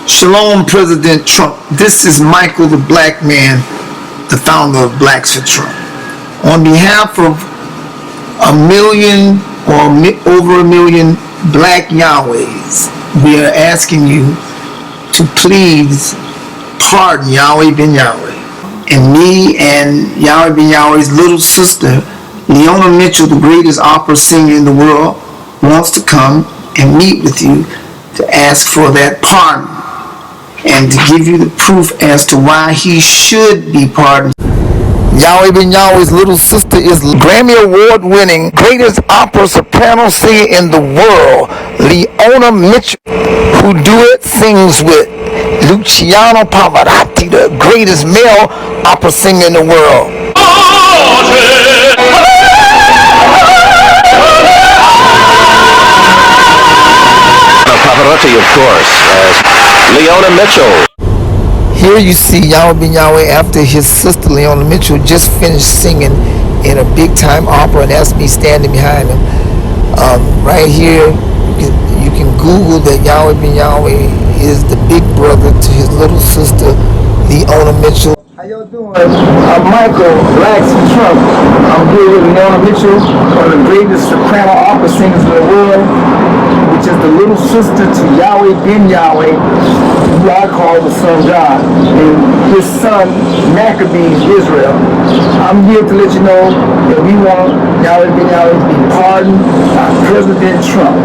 Shalom, President Trump. This is Michael the Black Man, the founder of Blacks for Trump. On behalf of a million or over a million black Yahwehs, we are asking you to please pardon Yahweh ben Yahweh. And me and Yahweh ben Yahweh's little sister, Leona Mitchell, the greatest opera singer in the world, wants to come and meet with you to ask for that pardon and to give you the proof as to why he should be pardoned. Yahweh ben Yahweh's little sister is Grammy Award winning greatest opera soprano singer in the world, Leona Mitchell, who sings with Luciano Pavarotti, the greatest male opera singer in the world. Pavarotti, of course, Leona Mitchell. Here you see Yahweh ben Yahweh after his sister Leona Mitchell just finished singing in a big time opera, and that's me standing behind him. Right here, you can Google that Yahweh ben Yahweh is the big brother to his little sister Leona Mitchell. How y'all doing? I'm Michael, Blacks for Trump. I'm here with Leona Mitchell, one of the greatest soprano opera singers in the world, which is the little sister to Yahweh ben Yahweh, who I call the Son of God, and his son Maccabees Israel. I'm here to let you know that we want Yahweh ben Yahweh to be pardoned by President Trump.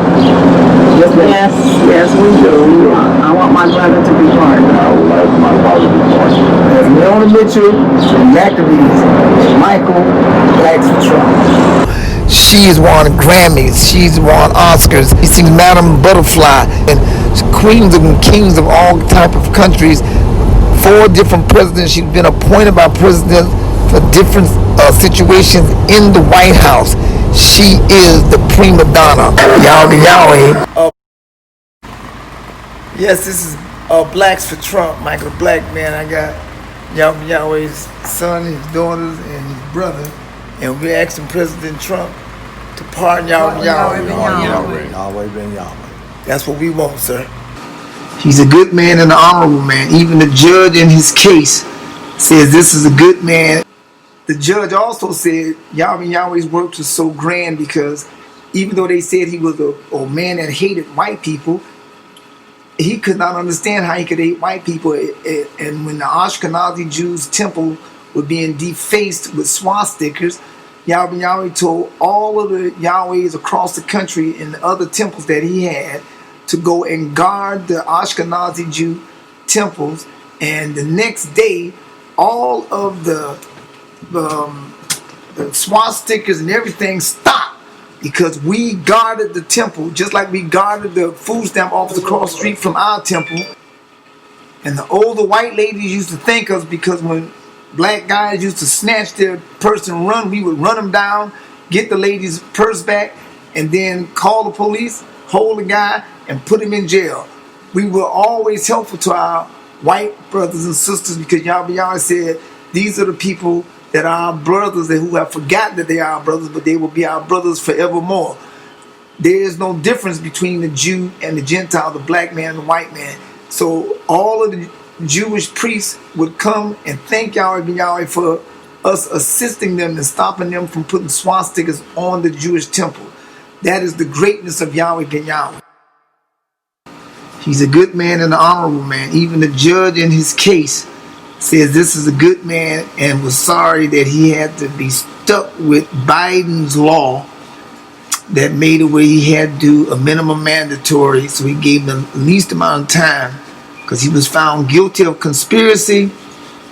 Yes, we do. I want my brother to be pardoned. I would like my father to be pardoned. There's Leona Mitchell and Maccabees, Michael, Blacks for Trump. She's won Grammys, she's won Oscars, she sings Madam Butterfly, and queens and kings of all type of countries. 4 different presidents. She's been appointed by presidents for different situations in the White House. She is the prima donna. Yahweh. Yes, this is Blacks for Trump, Michael the Black Man. I got Yahweh's son, his daughters, and his brother. And we're asking President Trump to pardon Yahweh ben Yahweh. That's what we want, sir. He's a good man and an honorable man. Even the judge in his case says this is a good man. The judge also said Yahweh ben Yahweh's works was so grand because even though they said he was a man that hated white people, he could not understand how he could hate white people. And when the Ashkenazi Jews' temple were being defaced with swastikas, Yahweh ben Yahweh told all of the Yahwehs across the country and the other temples that he had to go and guard the Ashkenazi Jew temples. And the next day, all of the swastikas and everything stopped because we guarded the temple just like we guarded the food stamp office across the street from our temple. And the older white ladies used to thank us because when black guys used to snatch their purse and run, we would run them down, get the lady's purse back, and then call the police, hold the guy, and put him in jail. We were always helpful to our white brothers and sisters because Yahweh said these are the people that are our brothers and who have forgotten that they are our brothers, but they will be our brothers forevermore. There is no difference between the Jew and the Gentile, the black man and the white man. So all of the Jewish priests would come and thank Yahweh ben Yahweh for us assisting them and stopping them from putting swastikas on the Jewish temple. That is the greatness of Yahweh ben Yahweh. He's a good man and an honorable man. Even the judge in his case says this is a good man and was sorry that he had to be stuck with Biden's law that made it where he had to do a minimum mandatory, so he gave him the least amount of time because he was found guilty of conspiracy.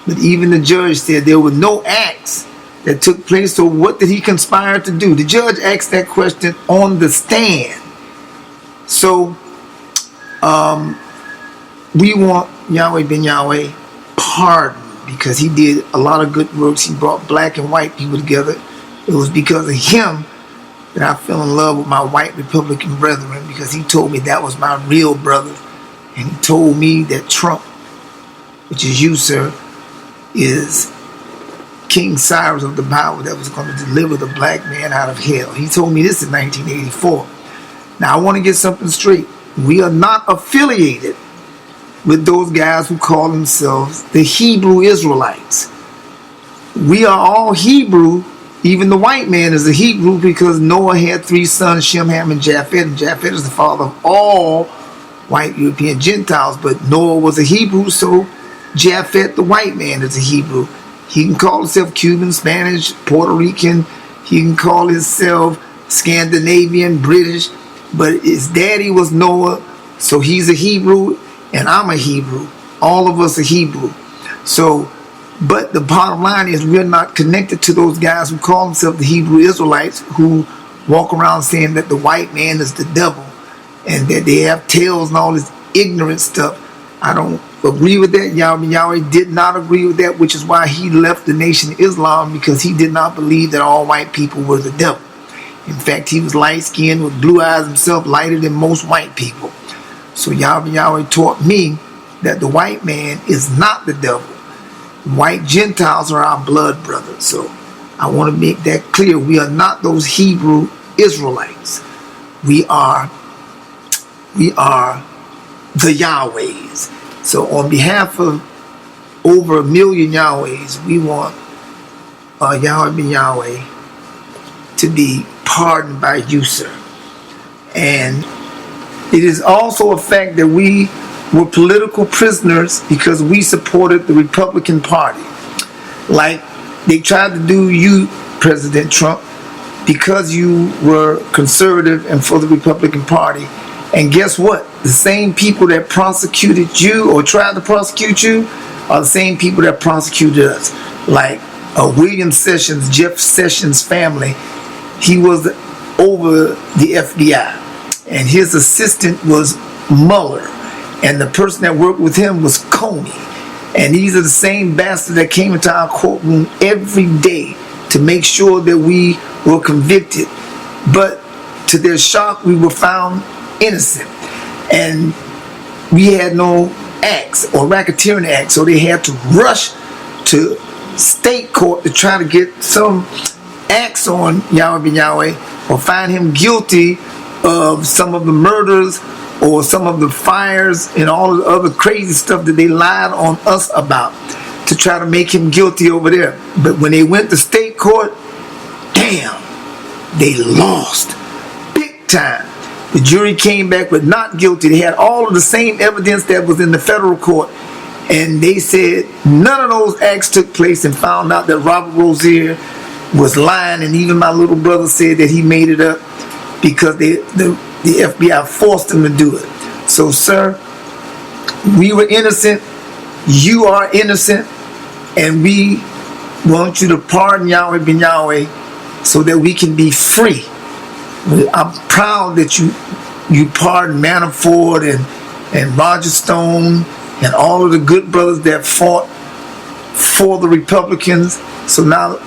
But even the judge said there were no acts that took place, so what did he conspire to do? The judge asked that question on the stand. So we want Yahweh ben Yahweh pardoned because he did a lot of good works. He brought black and white people together. It was because of him that I fell in love with my white Republican brethren, because he told me that was my real brother. And he told me that Trump, which is you, sir, is King Cyrus of the Bible that was going to deliver the black man out of hell. He told me this in 1984. Now, I want to get something straight. We are not affiliated with those guys who call themselves the Hebrew Israelites. We are all Hebrew. Even the white man is a Hebrew because Noah had 3 sons, Shem, Ham, and Japheth. And Japheth is the father of all white European Gentiles. But Noah was a Hebrew, so Japheth, the white man, is a Hebrew. He can call himself Cuban, Spanish, Puerto Rican. He can call himself Scandinavian, British. But his daddy was Noah, so he's a Hebrew, and I'm a Hebrew. All of us are Hebrew. So, but the bottom line is we're not connected to those guys who call themselves the Hebrew Israelites, who walk around saying that the white man is the devil and that they have tails and all this ignorant stuff. I don't agree with that. Yahweh did not agree with that, which is why he left the Nation of Islam, because he did not believe that all white people were the devil. In fact, he was light-skinned with blue eyes himself, lighter than most white people. So Yahweh taught me that the white man is not the devil. White Gentiles are our blood brothers. So I want to make that clear. We are not those Hebrew Israelites. We are the Yahwehs. So on behalf of over 1 million Yahwehs, we want Yahweh ben Yahweh to be pardoned by you, sir. And it is also a fact that we were political prisoners because we supported the Republican Party. Like they tried to do you, President Trump, because you were conservative and for the Republican Party. And guess what? The same people that prosecuted you or tried to prosecute you are the same people that prosecuted us. Like William Sessions, Jeff Sessions' family, he was over the FBI. And his assistant was Mueller. And the person that worked with him was Comey. And these are the same bastards that came into our courtroom every day to make sure that we were convicted. But to their shock, we were found innocent. And we had no acts or racketeering acts, so they had to rush to state court to try to get some acts on Yahweh ben Yahweh or find him guilty of some of the murders or some of the fires and all of the other crazy stuff that they lied on us about to try to make him guilty over there. But when they went to state court, damn, they lost big time. The jury came back with not guilty. They had all of the same evidence that was in the federal court, and they said none of those acts took place, and found out that Robert Rozier was lying. And even my little brother said that he made it up because the FBI forced him to do it. So, sir, we were innocent. You are innocent. And we want you to pardon Yahweh ben Yahweh so that we can be free. I'm proud that you pardoned Manafort and Roger Stone and all of the good brothers that fought for the Republicans. So now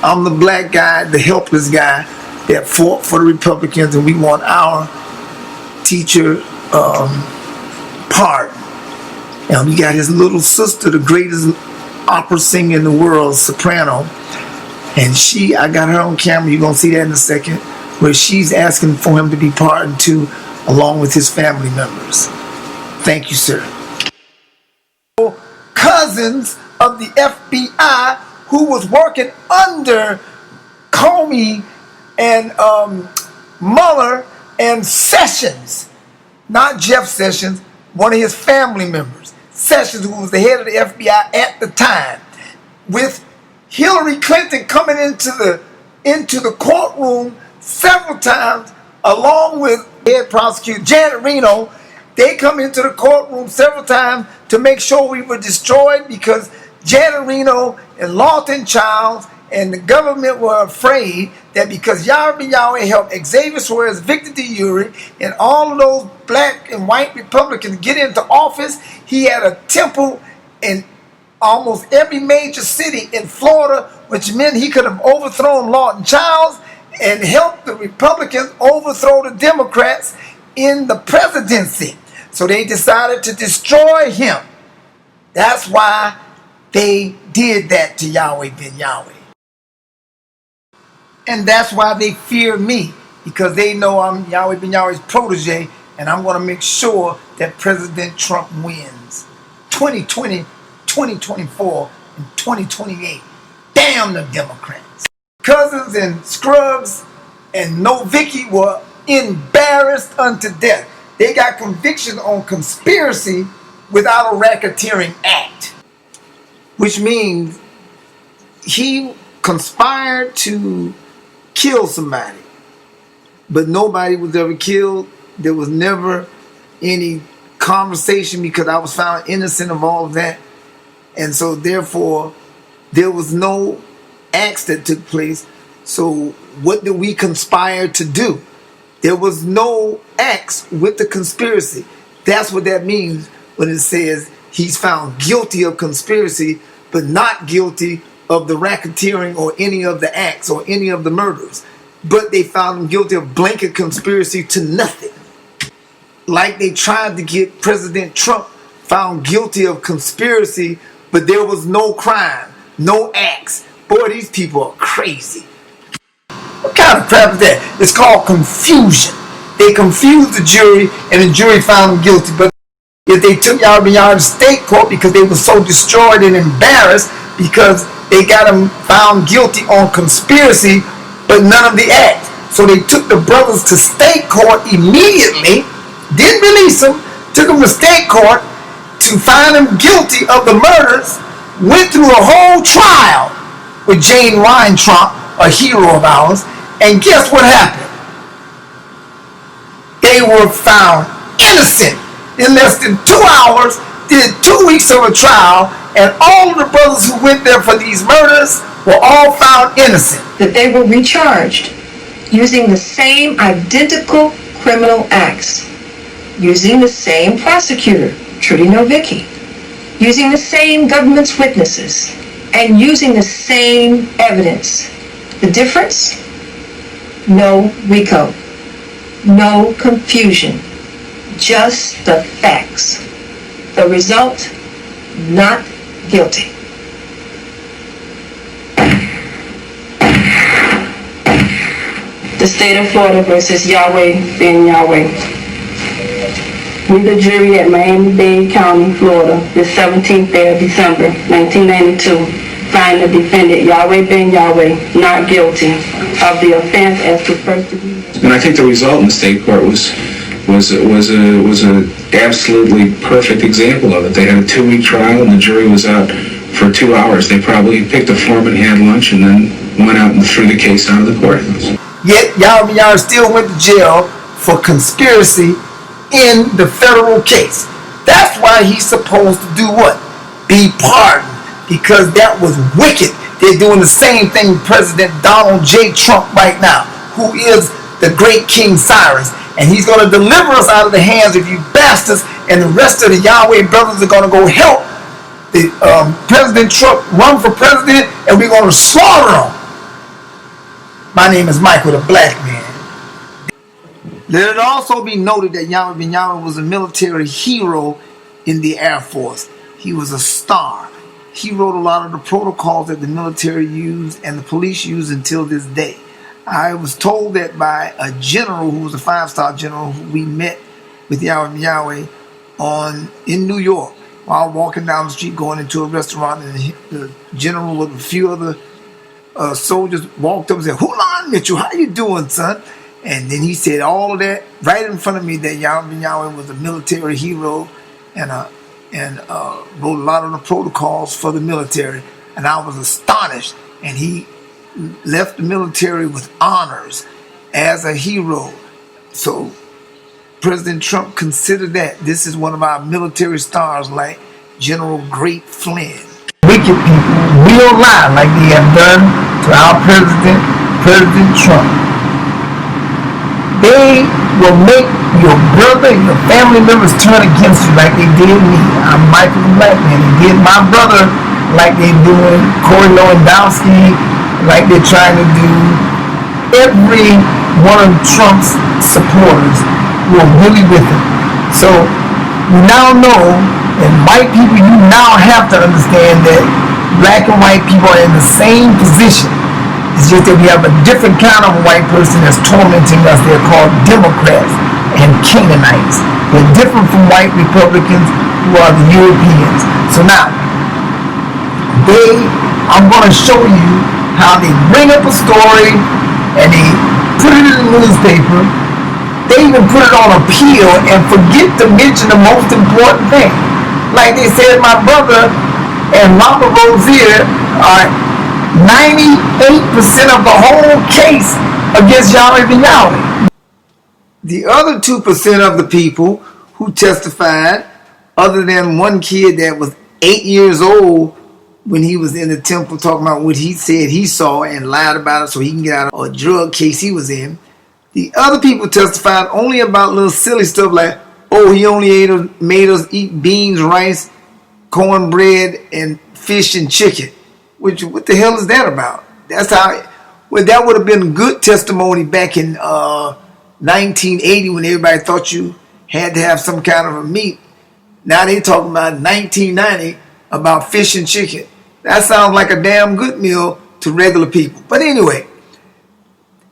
I'm the black guy, the helpless guy that fought for the Republicans, and we want our teacher pardoned. And we got his little sister, the greatest opera singer in the world, soprano. And I got her on camera, you're going to see that in a second, where she's asking for him to be pardoned too, along with his family members. Thank you, sir. Cousins of the FBI who was working under Comey and Mueller and Sessions, not Jeff Sessions, one of his family members. Sessions, who was the head of the FBI at the time, with Hillary Clinton coming into the courtroom several times, along with head prosecutor Janet Reno. They come into the courtroom several times to make sure we were destroyed, because Janet Reno and Lawton Childs and the government were afraid that because Yahweh ben Yahweh helped Xavier Suarez, Victor DeUry, and all of those black and white Republicans get into office, he had a temple in almost every major city in Florida, which meant he could have overthrown Lawton Childs and helped the Republicans overthrow the Democrats in the presidency. So they decided to destroy him. That's why they did that to Yahweh ben Yahweh. And that's why they fear me, because they know I'm Yahweh ben Yahweh's protege, and I'm going to make sure that President Trump wins 2020, 2024, and 2028. Damn the Democrats. Cousins and Scruggs and Novicki were embarrassed unto death. They got conviction on conspiracy without a racketeering act, which means he conspired to kill somebody, but nobody was ever killed. There was never any conversation because I was found innocent of all of that, and so therefore there was no acts that took place. So what did we conspire to do? There was no acts with the conspiracy. That's what that means when it says he's found guilty of conspiracy, but not guilty of the racketeering or any of the acts or any of the murders. But they found him guilty of blanket conspiracy to nothing. Like they tried to get President Trump found guilty of conspiracy, but there was no crime, no acts. Boy, these people are crazy. What kind of crap is that? It's called confusion. They confused the jury, and the jury found him guilty. But if they took Yahweh to state court because they were so destroyed and embarrassed because they got him found guilty on conspiracy, but none of the acts. So they took the brothers to state court immediately, didn't release them, took them to state court to find them guilty of the murders, went through a whole trial with Jane Weintraub, a hero of ours, and guess what happened? They were found innocent in less than 2 hours, did 2 weeks of a trial, and all of the brothers who went there for these murders were all found innocent. That they were recharged using the same identical criminal acts, using the same prosecutor, Trudy Novicki, using the same government's witnesses, and using the same evidence. The difference? No RICO, no confusion, just the facts. The result? Not guilty. The state of Florida versus Yahweh being Yahweh. We, the jury at Miami-Dade County, Florida, the 17th day of December, 1992, find the defendant, Yahweh ben Yahweh, not guilty of the offense as to first degree. And I think the result in the state court was a absolutely perfect example of it. They had a 2-week trial, and the jury was out for 2 hours. They probably picked a foreman, had lunch, and then went out and threw the case out of the courthouse. Yet Yahweh still went to jail for conspiracy in the federal case. That's why he's supposed to do what? Be pardoned, because that was wicked. They're doing the same thing with President Donald J. Trump right now, who is the great King Cyrus. And he's going to deliver us out of the hands of you bastards, and the rest of the Yahweh brothers are going to go help the President Trump run for president, and we're going to slaughter him. My name is Michael the Black Man. Let it also be noted that Yahweh ben Yahweh was a military hero in the Air Force. He was a star. He wrote a lot of the protocols that the military used and the police use until this day. I was told that by a general who was a 5-star general who we met with Yahweh ben Yahweh in New York while walking down the street going into a restaurant, and the general with a few other soldiers walked up and said, "Hold on, Mitchell, how you doing, son?" And then he said all of that right in front of me, that Yahweh ben Yahweh was a military hero and wrote a lot of the protocols for the military. And I was astonished. And he left the military with honors as a hero. So President Trump considered that this is one of our military stars, like General Great Flynn. Wicked people will lie like they have done to our president, President Trump. They will make your brother and your family members turn against you like they did me. I'm Michael the Black Man. They did my brother like they're doing Corey Lewandowski, like they're trying to do every one of Trump's supporters who are really with him. So you now know, and white people, you now have to understand that black and white people are in the same position. It's just that we have a different kind of white person that's tormenting us. They're called Democrats. and Canaanites. They're different from white Republicans who are the Europeans. So now, I'm going to show you how they bring up a story and they put it in the newspaper. They even put it on appeal and forget to mention the most important thing. Like they said, my brother and Robert Rozier are 98% of the whole case against Yahweh ben Yahweh. The other 2% of the people who testified, other than one kid that was 8 years old when he was in the temple talking about what he said he saw and lied about it so he can get out of a drug case he was in, the other people testified only about little silly stuff like, oh, he only made us eat beans, rice, cornbread, and fish and chicken. Which, what the hell is that about? That's how, well, that would have been good testimony back in 1980 when everybody thought you had to have some kind of a meat. Now they talking about 1990 about fish and chicken. That sounds like a damn good meal to regular people. But anyway,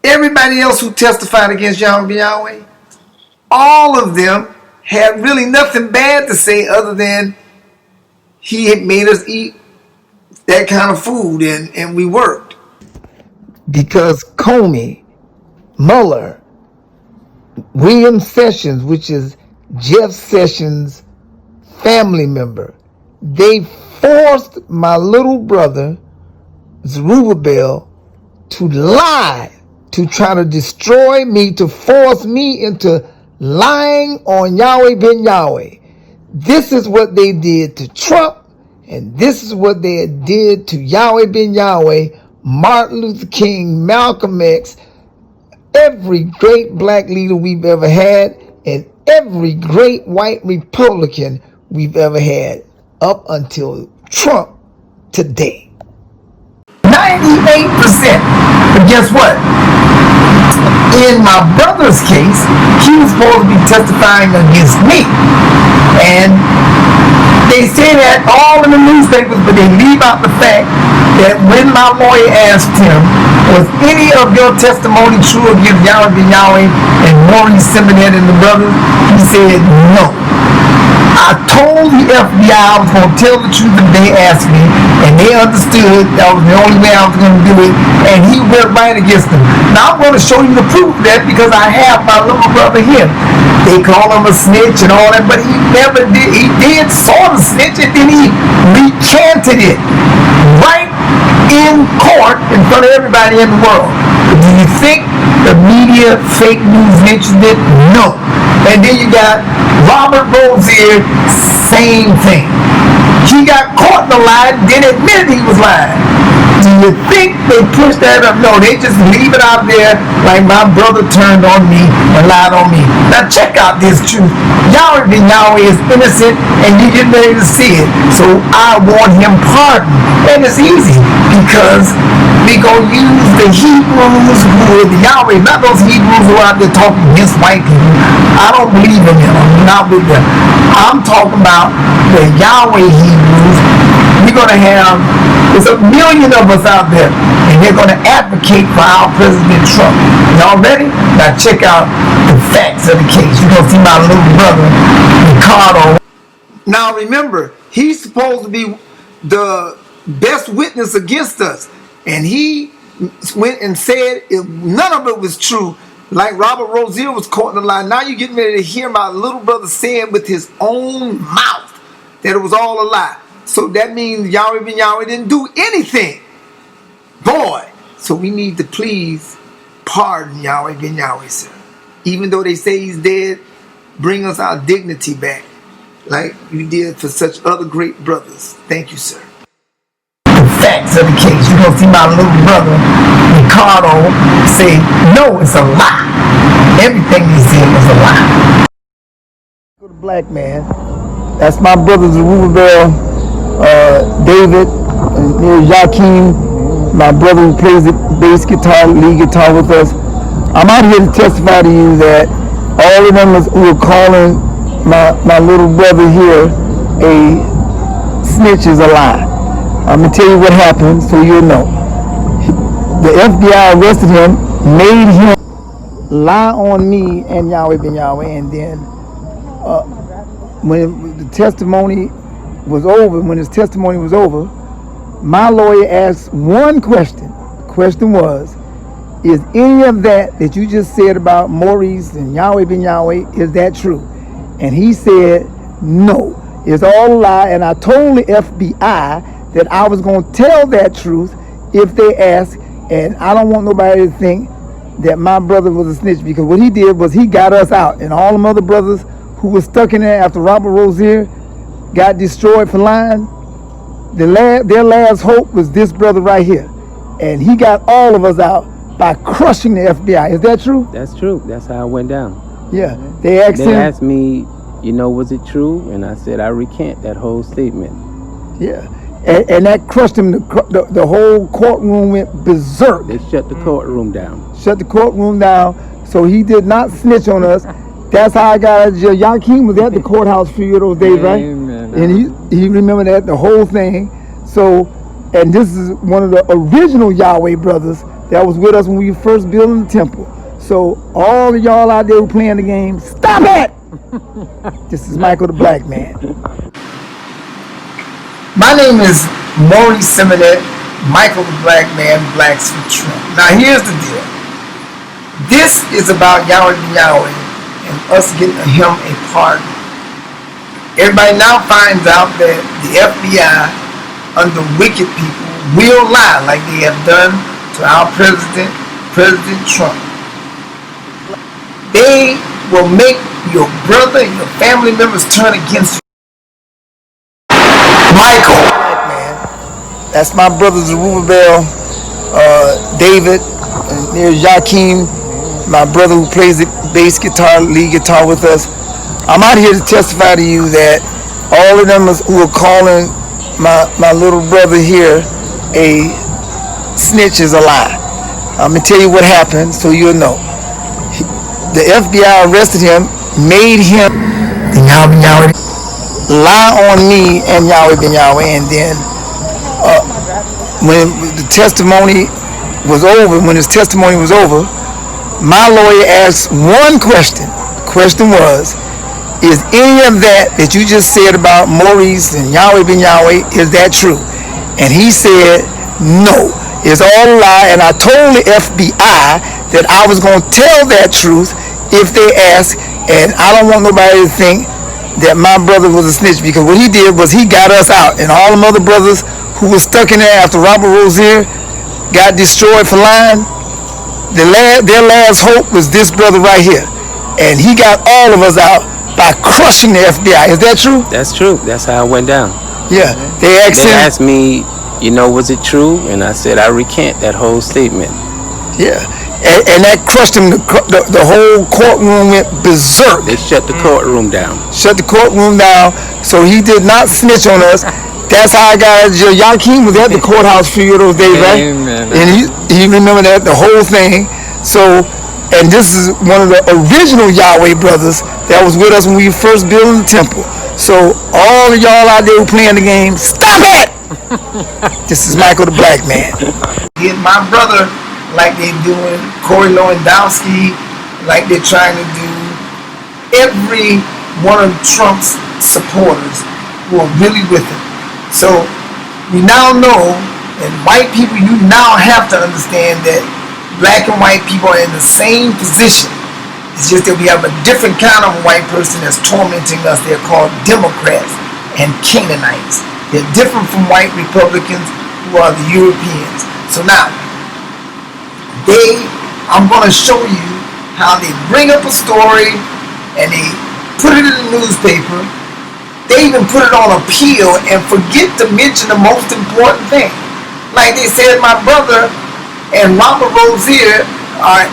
everybody else who testified against Yahweh ben Yahweh, all of them had really nothing bad to say other than he had made us eat that kind of food and we worked. Because Comey, Mueller, William Sessions, which is Jeff Sessions' family member, they forced my little brother, Zerubbabel, to lie, to try to destroy me, to force me into lying on Yahweh ben Yahweh. This is what they did to Trump, and this is what they did to Yahweh ben Yahweh, Martin Luther King, Malcolm X, every great black leader we've ever had, and every great white Republican we've ever had, up until Trump today. 98%. But guess what? In my brother's case, he was supposed to be testifying against me. And they say that all in the newspapers, but they leave out the fact that when my lawyer asked him, was any of your testimony true against Yahweh ben Yahweh and Maurice Simonet and the brothers? He said no. I told the FBI I was going to tell the truth if they asked me, and they understood that was the only way I was going to do it, and he went right against them. Now I'm going to show you the proof of that because I have my little brother here. They call him a snitch and all that, but he never did. He did sort of snitch, and then he recanted it right in court in front of everybody in the world. Do you think the media fake news mentioned it? No. And then you got Robert Rozier, same thing. He got caught in the lie, then admitted he was lying. Do you think they push that up? No, they just leave it out there like my brother turned on me and lied on me. Now check out this truth. Yahweh ben Yahweh is innocent and you get ready to see it. So I want him pardoned. And it's easy because we gonna use the Hebrews who are the Yahweh, not those Hebrews who are out there talking against white people. I don't believe in them. I'm not with them. I'm talking about the Yahweh Hebrews. We're gonna have, there's a million of us out there, and they're gonna advocate for our President Trump. Y'all ready? Now check out the facts of the case. You're gonna see my little brother, Ricardo. Now remember, he's supposed to be the best witness against us, and he went and said none of it was true. Like Robert Rozier was caught in the lie. Now you're getting ready to hear my little brother say it with his own mouth that it was all a lie. So that means Yahweh ben Yahweh didn't do anything. Boy. So we need to please pardon Yahweh ben Yahweh, sir. Even though they say he's dead, bring us our dignity back like you did for such other great brothers. Thank you, sir. The facts of the case. You're going to see my little brother, Ricardo, say, no, it's a lie. Everything he said was a lie. Go to black man. That's my brother Zerubbabel, David, and here's Joaquin, my brother who plays the bass guitar, lead guitar with us. I'm out here to testify to you that all of them who are calling my little brother here a snitch is a lie. I'm going to tell you what happened so you'll know. The FBI arrested him, made him lie on me and Yahweh ben Yahweh, and then when the testimony was over, when his testimony was over, my lawyer asked one question. The question was, is any of that you just said about Maurice and Yahweh ben Yahweh, is that true? And he said, no, it's all a lie. And I told the FBI that I was going to tell that truth if they asked. And I don't want nobody to think that my brother was a snitch, because what he did was he got us out. And all them other brothers who were stuck in there after Robert Rozier got destroyed for lying, their last hope was this brother right here. And he got all of us out by crushing the FBI. Is that true? That's true. That's how it went down. Yeah. They asked me, was it true? And I said, I recant that whole statement. Yeah. And that crushed him. The whole courtroom went berserk. They shut the courtroom down. Shut the courtroom down. So he did not snitch on us. That's how I got out of jail. Yakim was at the courthouse for a few of those days, right? Amen. And he remembered that, the whole thing. So, and this is one of the original Yahweh brothers that was with us when we first built the temple. So all of y'all out there who playing the game, stop it! This is Michael the Black Man. My name is Maurice Simonet, Michael the Black Man, Blacks for Trump. Now here's the deal. This is about Yahweh ben Yahweh and us getting him a pardon. Everybody now finds out that the FBI under wicked people will lie like they have done to our president, President Trump. They will make your brother and your family members turn against you. Michael, man, that's my brother Zerubbabel, David, and there's Yakim, my brother who plays the bass guitar, lead guitar with us. I'm out here to testify to you that all of them who are calling my little brother here a snitch is a lie. I'm gonna tell you what happened so you'll know. The FBI arrested him, made him lie on me and Yahweh ben Yahweh, and then when the testimony was over, when his testimony was over, my lawyer asked one question. The question was, is any of that you just said about Maurice and Yahweh ben Yahweh, is that true? And he said, no, it's all a lie. And I told the FBI that I was going to tell that truth if they asked. And I don't want nobody to think that my brother was a snitch, because what he did was he got us out. And all them other brothers who were stuck in there after Robert Rozier got destroyed for lying, their last hope was this brother right here. And he got all of us out by crushing the FBI. Is that true? That's true. That's how it went down. Yeah. They asked me, was it true? And I said, I recant that whole statement. Yeah. And that crushed him. The whole courtroom went berserk. They shut the courtroom down. Shut the courtroom down. So he did not snitch on us. That's how I got out of jail. Yakim was at the courthouse for a few of those days, right? Amen. And he remembered that, the whole thing. So, and this is one of the original Yahweh brothers that was with us when we first built the temple. So all of y'all out there who playing the game, stop it! This is Michael the Black Man. Get my brother like they're doing Corey Lewandowski, like they're trying to do every one of Trump's supporters who are really with him. So we now know, and white people, you now have to understand that black and white people are in the same position. It's just that we have a different kind of white person that's tormenting us. They're called Democrats and Canaanites. They're different from white Republicans who are the Europeans. So now, I'm going to show you how they bring up a story and they put it in the newspaper. They even put it on appeal and forget to mention the most important thing. Like they said, my brother and Robert Rozier are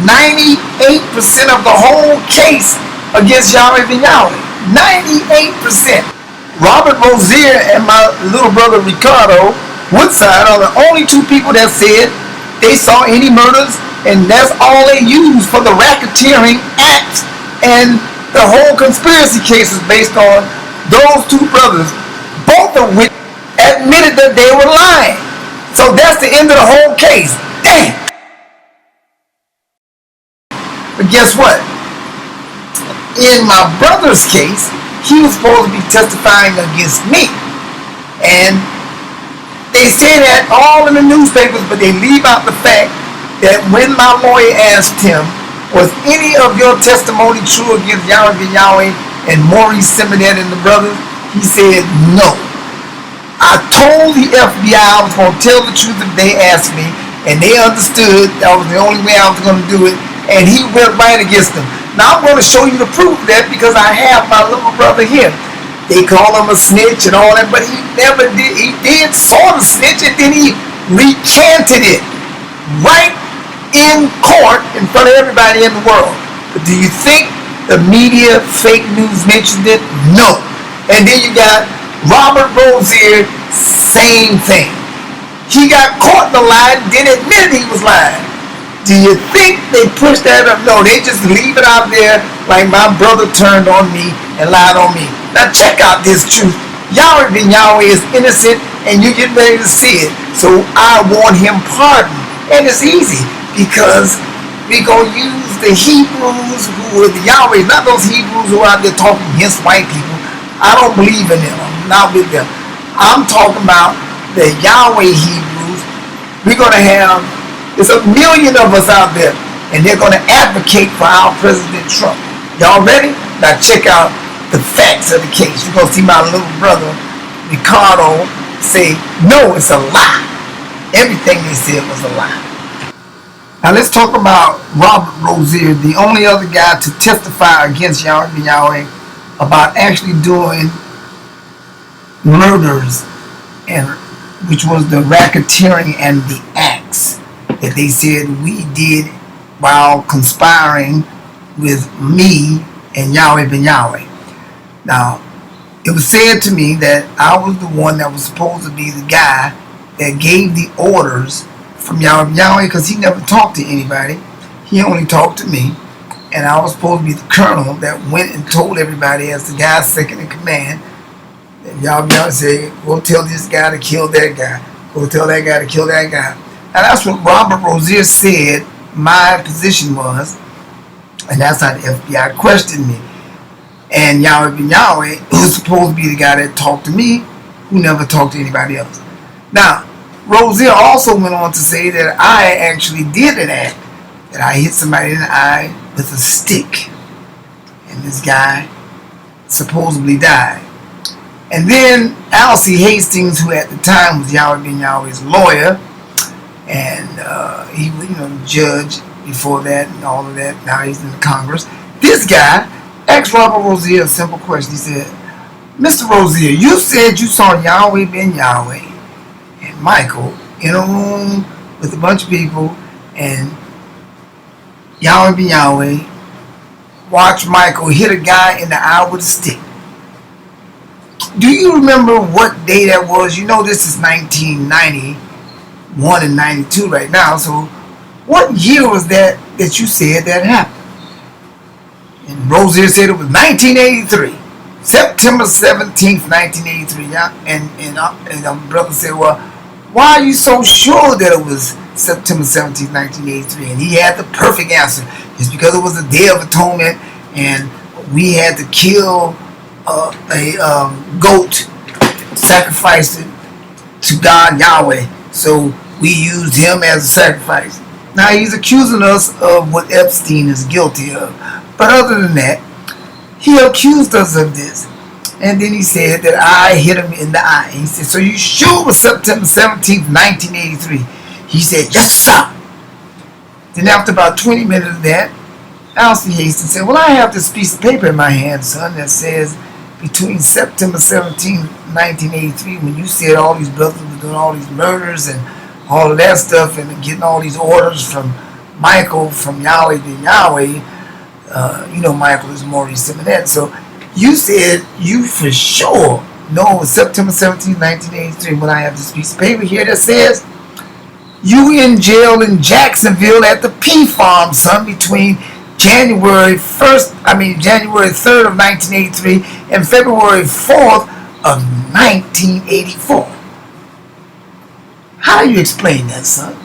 98% of the whole case against Yahweh ben Yahweh. 98%. Robert Rozier and my little brother Ricardo Woodside are the only two people that said they saw any murders, and that's all they used for the racketeering acts, and the whole conspiracy case is based on those two brothers, both of which admitted that they were lying. So that's the end of the whole case. Damn. But guess what? In my brother's case, he was supposed to be testifying against me. And they say that all in the newspapers, but they leave out the fact that when my lawyer asked him, was any of your testimony true against Yahweh ben Yahweh and Maurice Simonet and the brothers? He said no. I told the FBI I was going to tell the truth if they asked me, and they understood that was the only way I was going to do it, and he went right against them. Now I'm going to show you the proof of that because I have my little brother here. They call him a snitch and all that, but he never did. He did sort of snitch, and then he recanted it right in court in front of everybody in the world. But do you think the media, fake news mentioned it? No. And then you got Robert Rozier, same thing. He got caught in the lie, then admitted he was lying. Do you think they pushed that up? No, they just leave it out there like my brother turned on me and lied on me. Now check out this truth. Yahweh ben Yahweh is innocent, and you get ready to see it. So I want him pardoned. And it's easy because we're going to use the Hebrews who are the Yahweh, not those Hebrews who are out there talking against white people. I don't believe in them. I'm not with them. I'm talking about the Yahweh Hebrews. We're going to have, there's 1 million of us out there, and they're going to advocate for our President Trump. Y'all ready? Now check out the facts of the case. You're going to see my little brother, Ricardo, say, no, it's a lie. Everything they said was a lie. Now let's talk about Robert Rozier, the only other guy to testify against Yahweh ben Yahweh about actually doing murders, and which was the racketeering and the acts that they said we did while conspiring with me and Yahweh ben Yahweh. Now, it was said to me that I was the one that was supposed to be the guy that gave the orders from Yahweh ben Yahweh, because he never talked to anybody. He only talked to me. And I was supposed to be the colonel that went and told everybody as the guy second in command. And Yahweh ben Yahweh said, go tell this guy to kill that guy. Go tell that guy to kill that guy. Now that's what Robert Rozier said my position was. And that's how the FBI questioned me. And Yahweh ben Yahweh was supposed to be the guy that talked to me, who never talked to anybody else. Now, Rozier also went on to say that I actually did an act, that I hit somebody in the eye with a stick, and this guy supposedly died. And then Alcee Hastings, who at the time was Yahweh ben Yahweh's lawyer, and he was, the judge before that and all of that. Now he's in the Congress. This guy asked Robert Rozier a simple question. He said, Mr. Rozier, you said you saw Yahweh ben Yahweh and Michael in a room with a bunch of people, and Yahweh ben Yahweh watched Michael hit a guy in the eye with a stick. Do you remember what day that was? You know this is 1991 and 92 right now, so what year was that you said that happened? And Rozier said it was 1983. September 17th, 1983. Yeah? And my brother said, well, why are you so sure that it was September 17th, 1983? And he had the perfect answer. It's because it was a Day of Atonement, and we had to kill a goat, sacrificed it to God Yahweh. So we used him as a sacrifice. Now he's accusing us of what Epstein is guilty of. But other than that, he accused us of this. And then he said that I hit him in the eye. He said, so you sure it was September 17th, 1983? He said, yes, sir. Then after about 20 minutes of that, Alcee Hastings said, well, I have this piece of paper in my hand, son, that says between September 17th, 1983, when you said all these brothers were doing all these murders and all of that stuff and getting all these orders from Michael, from Yahweh ben Yahweh, Michael is Maurice Simonet. So you said you for sure know it was September 17, 1983, when I have this piece of paper here that says you in jail in Jacksonville at the P Farm, son, between January 3rd of 1983 and February 4th of 1984. How do you explain that, son?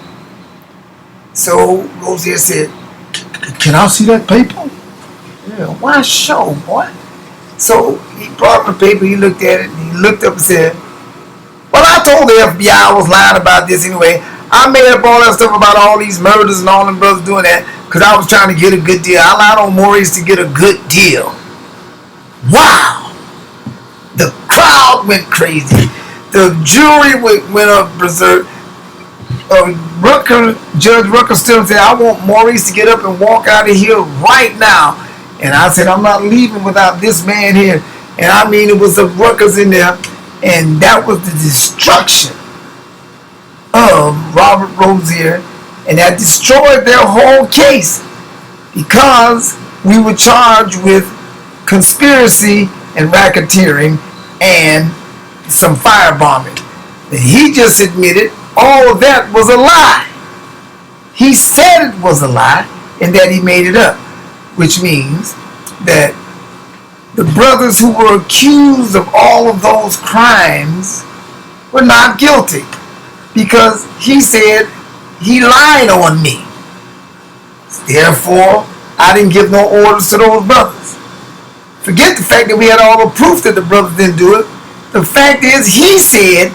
So Rozier said, Can I see that paper? Yeah, why show, boy? So he brought him the paper, he looked at it, and he looked up and said, well, I told the FBI I was lying about this anyway. I made up all that stuff about all these murders and all them brothers doing that because I was trying to get a good deal. I lied on Maurice to get a good deal. Wow! The crowd went crazy. The jury went up berserk. Judge Rucker stood and said, I want Maurice to get up and walk out of here right now. And I said, I'm not leaving without this man here. And I mean, it was the Ruckers in there. And that was the destruction of Robert Rozier. And that destroyed their whole case because we were charged with conspiracy and racketeering and some firebombing. And he just admitted all of that was a lie. He said it was a lie and that he made it up, which means that the brothers who were accused of all of those crimes were not guilty because he said he lied on me. Therefore, I didn't give no orders to those brothers. Forget the fact that we had all the proof that the brothers didn't do it. The fact is, he said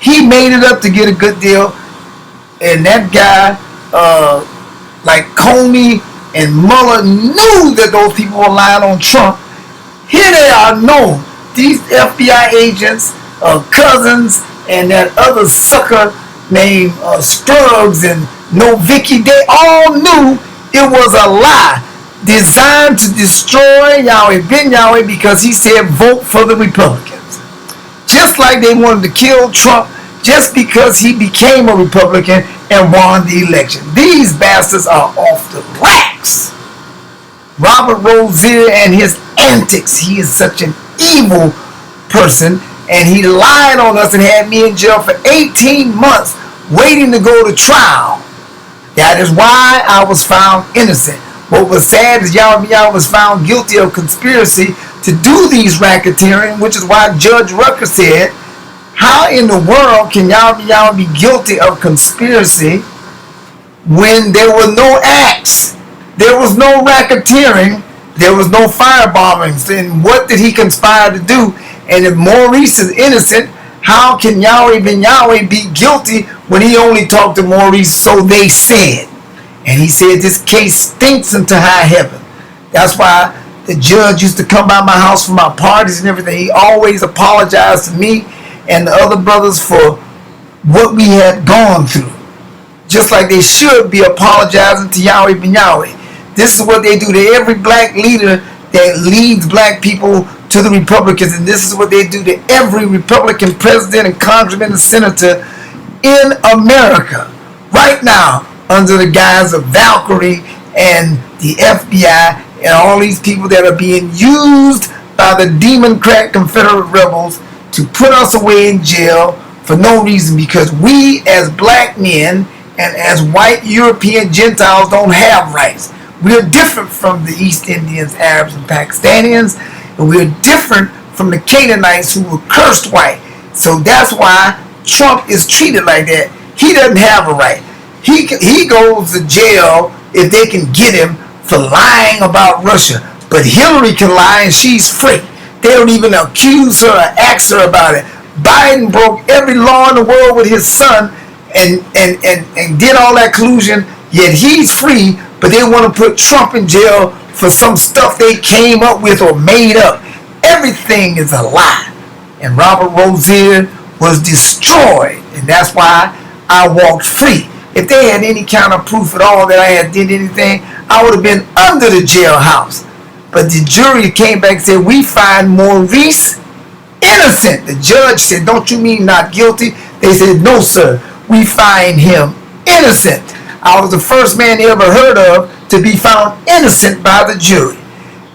he made it up to get a good deal, and that guy, like Comey and Mueller, knew that those people were lying on Trump. Here they are, no, these FBI agents, Cousins, and that other sucker named Scruggs and Novicki, they all knew it was a lie designed to destroy Yahweh Ben Yahweh because he said vote for the Republicans. Just like they wanted to kill Trump just because he became a Republican and won the election. These bastards are off the racks. Robert Rozier and his antics. He is such an evil person, and he lied on us and had me in jail for 18 months waiting to go to trial. That is why I was found innocent. What was sad is Yahweh was found guilty of conspiracy to do these racketeering, which is why Judge Rucker said, how in the world can Yahweh be guilty of conspiracy when there were no acts? There was no racketeering. There was no firebombings. And what did he conspire to do? And if Maurice is innocent, how can Yahweh Ben Yahweh be guilty when he only talked to Maurice, so they said? And he said this case stinks into high heaven. That's why the judge used to come by my house for my parties and everything. He always apologized to me and the other brothers for what we had gone through. Just like they should be apologizing to Yahweh Ben Yahweh. This is what they do to every black leader that leads black people to the Republicans, and this is what they do to every Republican president and congressman and senator in America right now under the guise of Valkyrie and the FBI and all these people that are being used by the demon-crack Confederate rebels to put us away in jail for no reason, because we as black men and as white European Gentiles don't have rights. We're different from the East Indians, Arabs, and Pakistanians, and we're different from the Canaanites who were cursed white. So that's why Trump is treated like that. He doesn't have a right. He goes to jail if they can get him for lying about Russia. But Hillary can lie and she's free. They don't even accuse her or ask her about it. Biden broke every law in the world with his son and did all that collusion, yet he's free, but they want to put Trump in jail for some stuff they came up with or made up. Everything is a lie. And Robert Rozier was destroyed, and that's why I walked free. If they had any kind of proof at all that I had did anything, I would have been under the jailhouse. But the jury came back and said, we find Maurice innocent. The judge said, don't you mean not guilty? They said, no, sir. We find him innocent. I was the first man they ever heard of to be found innocent by the jury.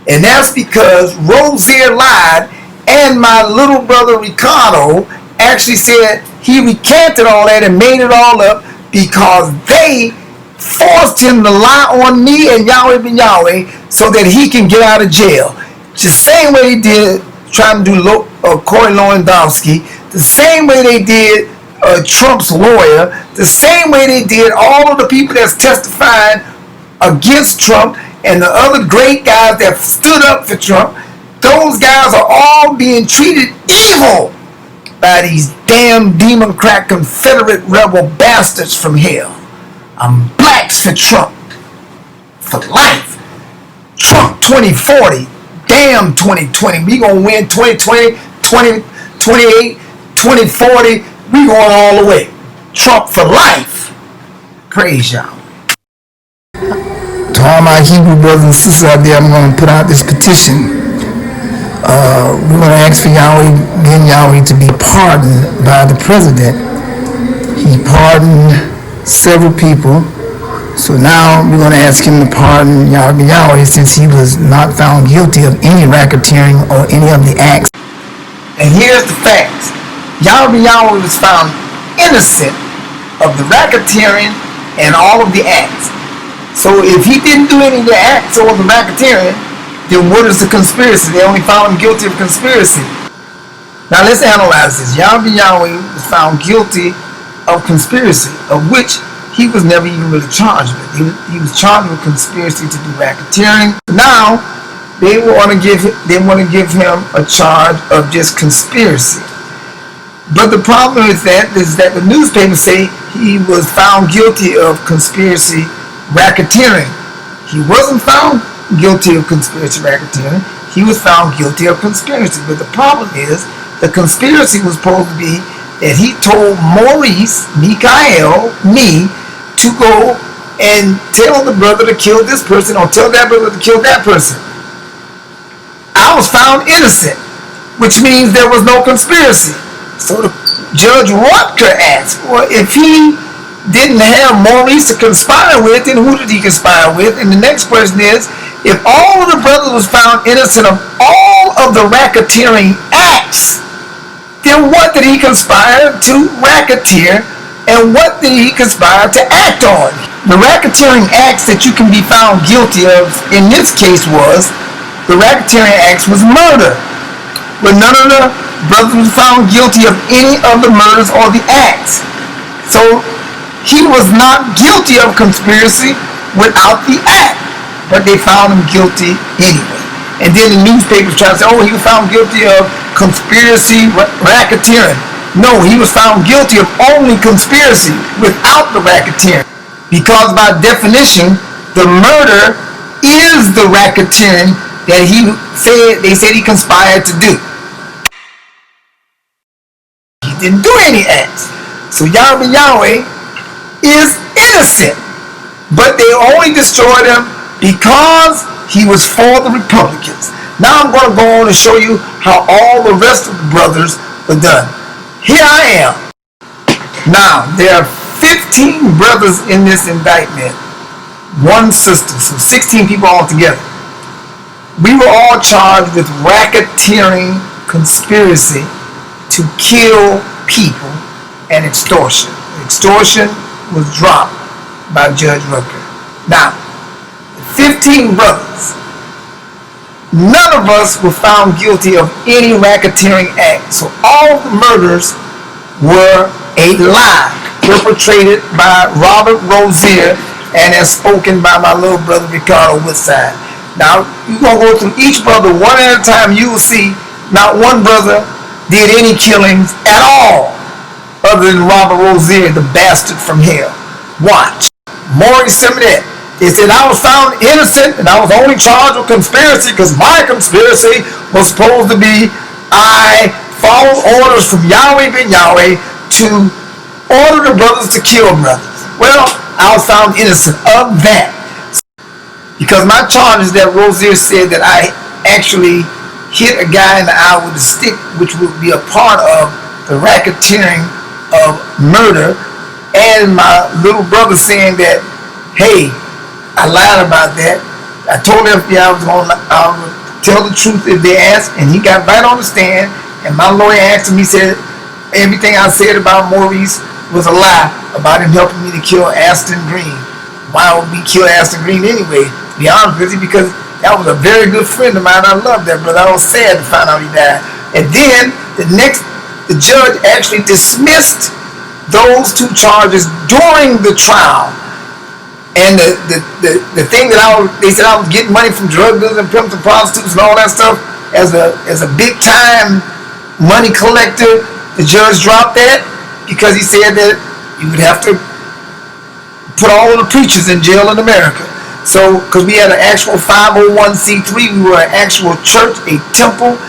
And that's because Rozier lied, and my little brother Ricardo actually said he recanted all that and made it all up because they forced him to lie on me and Yahweh Ben Yahweh so that he can get out of jail. The same way they did trying to do Corey Lewandowski, the same way they did Trump's lawyer, the same way they did all of the people that's testifying against Trump and the other great guys that stood up for Trump, those guys are all being treated evil by these damn Democrat Confederate rebel bastards from hell. I'm blacks for Trump for life. Trump 2040, damn 2020. We gonna win 2020, 2028, 2040. We going all the way. Trump for life. Praise y'all. To all my Hebrew brothers and sisters out there, I'm going to put out this petition. We're going to ask for Yahweh to be pardoned by the president. He pardoned several people. So now we're going to ask him to pardon Yahweh since he was not found guilty of any racketeering or any of the acts. And here's the facts. Yahweh was found innocent of the racketeering and all of the acts. So if he didn't do any of the acts or the racketeering, then what is the conspiracy? They only found him guilty of conspiracy. Now let's analyze this. Yahweh was found guilty of conspiracy, of which he was never even really charged with. He was charged with conspiracy to do racketeering. Now they want to give him a charge of just conspiracy. But the problem with that is that the newspapers say he was found guilty of conspiracy racketeering. He wasn't found guilty of conspiracy racketeering. He was found guilty of conspiracy. But the problem is, the conspiracy was supposed to be that he told Maurice, me, to go and tell the brother to kill this person or tell that brother to kill that person. I was found innocent, which means there was no conspiracy. So the Judge Rutger asked, well, if he didn't have Maurice to conspire with, then who did he conspire with? And the next question is, if all of the brothers was found innocent of all of the racketeering acts, then what did he conspire to racketeer and what did he conspire to act on? The racketeering acts that you can be found guilty of in this case was, the racketeering acts was murder. But none of the brothers was found guilty of any of the murders or the acts. So he was not guilty of conspiracy without the act, but they found him guilty anyway. And then the newspapers try to say, oh, he was found guilty of conspiracy racketeering. No, he was found guilty of only conspiracy without the racketeering. Because by definition, the murder is the racketeering that they said he conspired to do. He didn't do any acts. So Yahweh is innocent. But they only destroyed him because he was for the Republicans. Now I'm going to go on and show you how all the rest of the brothers were done. Here I am. Now, there are 15 brothers in this indictment. One sister, so 16 people altogether. We were all charged with racketeering conspiracy to kill people and extortion. Extortion was dropped by Judge Rutger. Now, 15 brothers, none of us were found guilty of any racketeering act. So all the murders were a lie perpetrated by Robert Rozier and as spoken by my little brother Ricardo Woodside. Now, you're going to go through each brother one at a time. You will see not one brother did any killings at all other than Robert Rozier, the bastard from hell. Watch. Maurice Simonet. They said I was found innocent and I was only charged with conspiracy because my conspiracy was supposed to be I followed orders from Yahweh ben Yahweh to order the brothers to kill brothers. Well, I was found innocent of that. Because my charge is that Rozier said that I actually hit a guy in the eye with a stick, which would be a part of the racketeering of murder, and my little brother saying that, hey, I lied about that. I told the FBI I was going to tell the truth if they asked, and he got right on the stand, and my lawyer asked him, he said, everything I said about Maurice was a lie about him helping me to kill Aston Green. Why would we kill Aston Green anyway? To be honest with you, because that was a very good friend of mine. I loved that brother. I was sad to find out he died. And then the judge actually dismissed those two charges during the trial. And the thing that they said I was getting money from drug dealers and pimps and prostitutes and all that stuff as a big time money collector. The judge dropped that because he said that you would have to put all of the preachers in jail in America. So, because we had an actual 501c3, we were an actual church, a temple,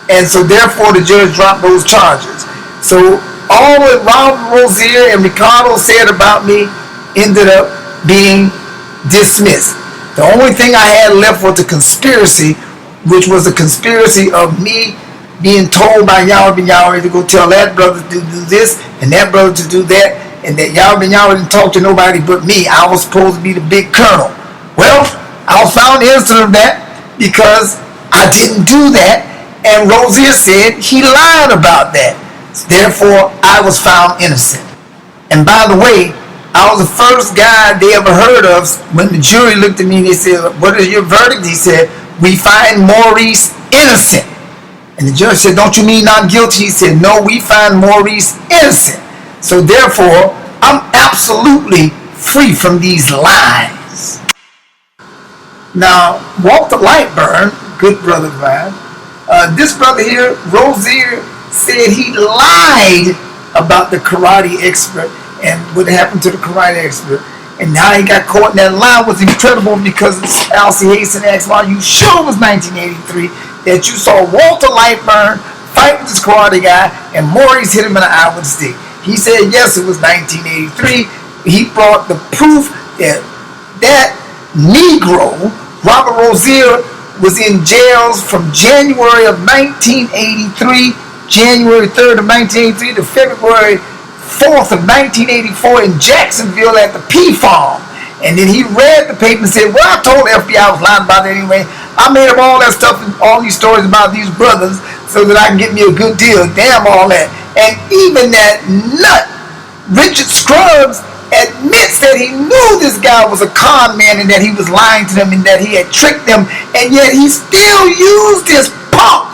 and so therefore the judge dropped those charges. So all that Robert Rozier and Ricardo said about me ended up being dismissed. The only thing I had left was the conspiracy, which was the conspiracy of me being told by Yahweh ben Yahweh to go tell that brother to do this and that brother to do that, and that Yahweh ben Yahweh didn't talk to nobody but me. I was supposed to be the big colonel. Well, I was found innocent of that because I didn't do that, and Rozier said he lied about that. Therefore, I was found innocent. And by the way, I was the first guy they ever heard of. When the jury looked at me, they said, "What is your verdict?" He said, "We find Maurice innocent." And the judge said, "Don't you mean not guilty?" He said, "No, we find Maurice innocent." So therefore, I'm absolutely free from these lies. Now, Walter Lightburn, good brother of mine, this brother here, Rozier, said he lied about the karate expert and what happened to the karate expert. And now he got caught in that lie. Was incredible because Alcee Hasten asked, "Well, you sure it was 1983 that you saw Walter Lightburn fight with this karate guy and Maurice hit him in the eye with a stick?" He said, yes, it was 1983. He brought the proof that that Negro, Robert Rozier, was in jails from January of 1983, January 3rd of 1983 to February 4th of 1984 in Jacksonville at the P Farm. And then he read the paper and said, "Well, I told the FBI I was lying about it anyway. I made up all that stuff and all these stories about these brothers so that I can get me a good deal. Damn all that." And even that nut, Richard Scruggs, admits that he knew this guy was a con man and that he was lying to them and that he had tricked them, and yet he still used this punk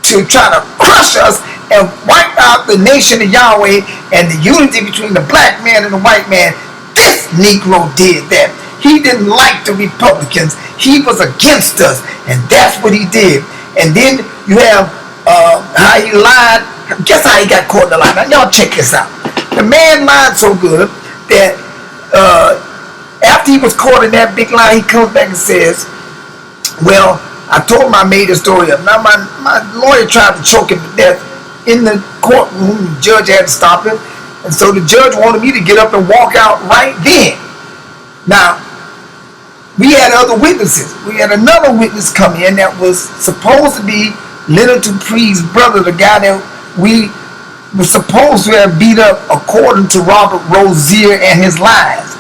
to try to crush us and wipe out the nation of Yahweh and the unity between the black man and the white man. This Negro did that. He didn't like the Republicans. He was against us, and that's what he did. And then you have how he lied. Guess how he got caught in the lie. Now, y'all check this out. The man lied so good that after he was caught in that big lie, he comes back and says, "Well, I told him I made a story up." Now, my lawyer tried to choke him to death in the courtroom. The judge had to stop him. And so the judge wanted me to get up and walk out right then. Now, we had other witnesses. We had another witness come in that was supposed to be Leonard Dupree's brother, the guy that we were supposed to have beat up according to Robert Rozier and his lies.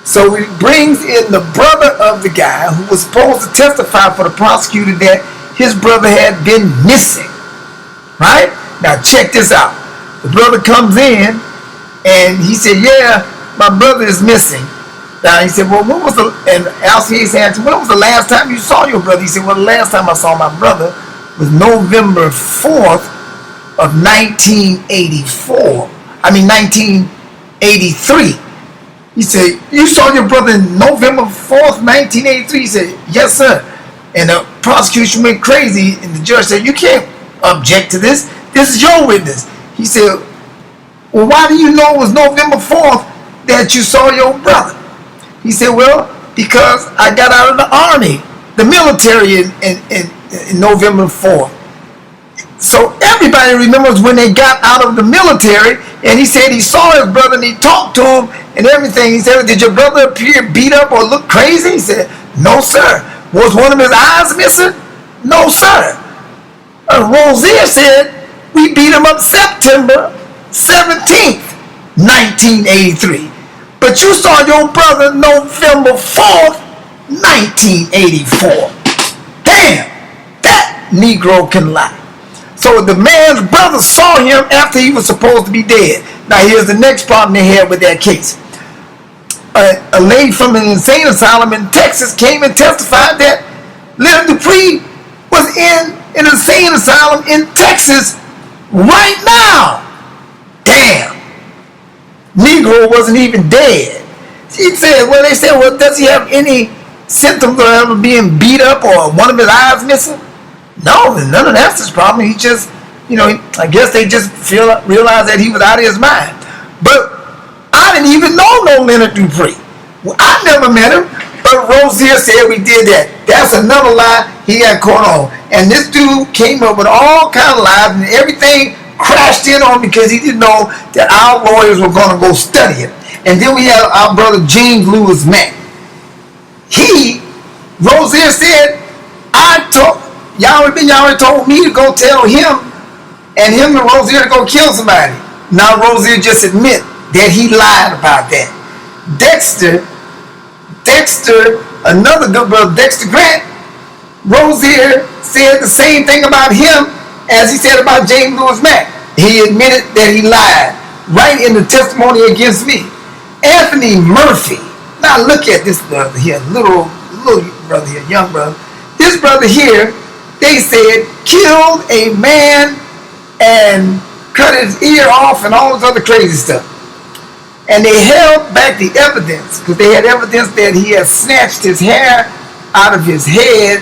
So it brings in the brother of the guy who was supposed to testify for the prosecutor that his brother had been missing. Right? Now check this out. The brother comes in and he said, "Yeah, my brother is missing." Now he said, "Well, when was the," and Alcee asked him, "When was the last time you saw your brother?" He said, "Well, the last time I saw my brother was November 4th of 1984. I mean 1983. He said, "You saw your brother in November 4th, 1983? He said, "Yes, sir." And the prosecution went crazy, and the judge said, "You can't object to this. This is your witness." He said, "Well, why do you know it was November 4th that you saw your brother?" He said, "Well, because I got out of the army, the military in November 4th. So everybody remembers when they got out of the military, and he said he saw his brother and he talked to him and everything. He said, "Did your brother appear beat up or look crazy?" He said, "No, sir." "Was one of his eyes missing?" "No, sir." Rozier said, "We beat him up September 17th, 1983. But you saw your brother November 4th, 1984. Damn, that Negro can lie. So the man's brother saw him after he was supposed to be dead. Now here's the next problem they had with that case. A lady from an insane asylum in Texas came and testified that Leonard Dupree was in an insane asylum in Texas right now. Damn. Negro wasn't even dead. She said, well, they said, well, does he have any symptoms of ever being beat up or one of his eyes missing? No, none of that's his problem. He just, I guess they just realized that he was out of his mind. But I didn't even know no Leonard Dupree. Well, I never met him. But Rozier said we did that. That's another lie he got caught on. And this dude came up with all kind of lies, and everything crashed in on because he didn't know that our lawyers were going to go study it. And then we had our brother James Lewis Mack. Rozier said, Yahweh told me to go tell him, and him and Rozier to go kill somebody. Now Rozier just admit that he lied about that. Dexter, another good brother, Dexter Grant, Rozier said the same thing about him as he said about James Lewis Mack. He admitted that he lied right in the testimony against me. Anthony Murphy. Now look at this brother here, little brother here, young brother. This brother here, they said, killed a man and cut his ear off and all this other crazy stuff. And they held back the evidence because they had evidence that he had snatched his hair out of his head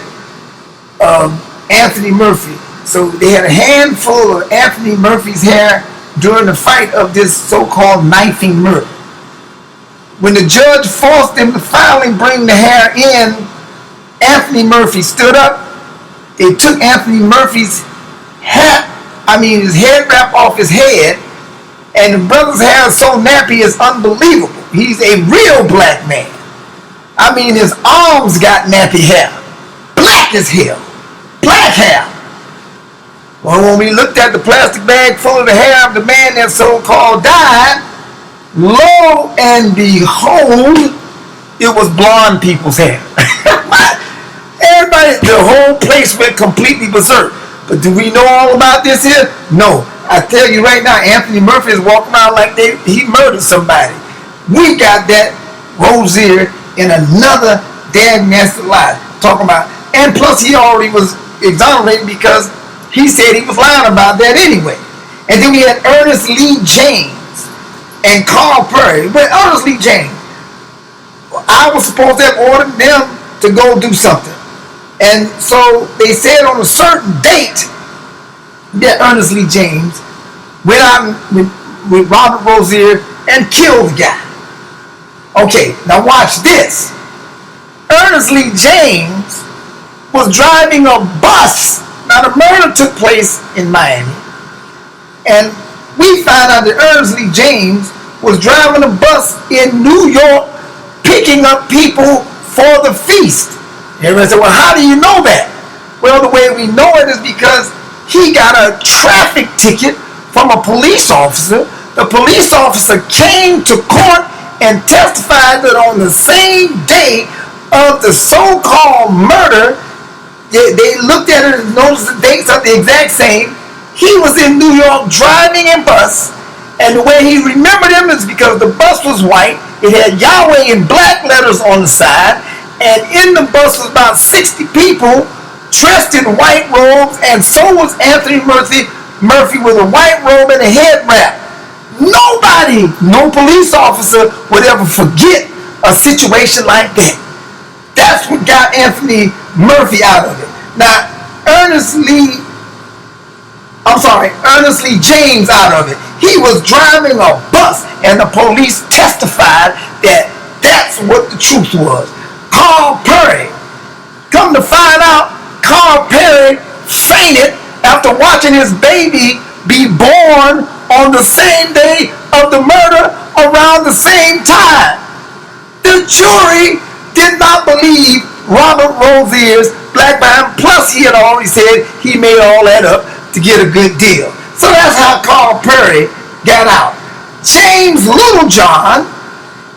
of Anthony Murphy. So they had a handful of Anthony Murphy's hair during the fight of this so-called knifing murder. When the judge forced them to finally bring the hair in, Anthony Murphy stood up. They took Anthony Murphy's his head wrap off his head, and the brother's hair is so nappy, it's unbelievable. He's a real black man. I mean, his arms got nappy hair. Black as hell. Black hair. Well, when we looked at the plastic bag full of the hair of the man that so-called died, lo and behold, it was blonde people's hair. Everybody, the whole place went completely berserk. But do we know all about this here? No. I tell you right now, Anthony Murphy is walking around like he murdered somebody. We got that Rozier in another damn nasty lie. Talking about, and plus he already was exonerated because he said he was lying about that anyway. And then we had Ernest Lee James and Carl Perry. But Ernest Lee James, I was supposed to have ordered them to go do something. And so they said on a certain date that Ernest Lee James went out with Robert Rozier and killed the guy. Okay, now watch this. Ernest Lee James was driving a bus. Now the murder took place in Miami. And we found out that Ernest Lee James was driving a bus in New York picking up people for the feast. Everybody said, well, how do you know that? Well, the way we know it is because he got a traffic ticket from a police officer. The police officer came to court and testified that on the same day of the so-called murder, they looked at it and noticed the dates are the exact same. He was in New York driving a bus, and the way he remembered him is because the bus was white. It had Yahweh in black letters on the side, and in the bus was about 60 people dressed in white robes, and so was Anthony Murphy with a white robe and a head wrap. Nobody, no police officer would ever forget a situation like that. That's what got Anthony Murphy out of it. Now, Ernest Lee James out of it. He was driving a bus, and the police testified that that's what the truth was. Carl Perry, come to find out, Carl Perry fainted after watching his baby be born on the same day of the murder around the same time. The jury did not believe Robert Rozier's black man, plus he had already said he made all that up to get a good deal. So that's how Carl Perry got out. James Littlejohn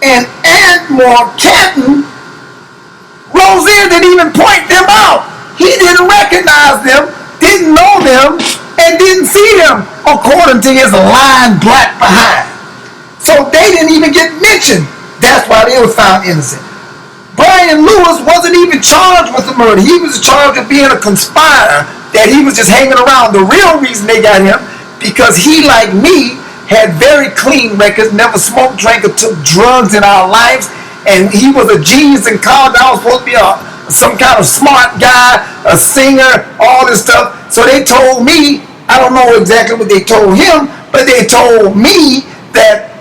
and Antmore Canton, Rozier didn't even point them out. He didn't recognize them, didn't know them, and didn't see them according to his lying black behind. So they didn't even get mentioned. That's why they were found innocent. Brian Lewis wasn't even charged with the murder. He was charged with being a conspirator, that he was just hanging around. The real reason they got him, because he, like me, had very clean records, never smoked, drank, or took drugs in our lives, and he was a genius in college. I was supposed to be some kind of smart guy, a singer, all this stuff. So they told me, I don't know exactly what they told him, but they told me that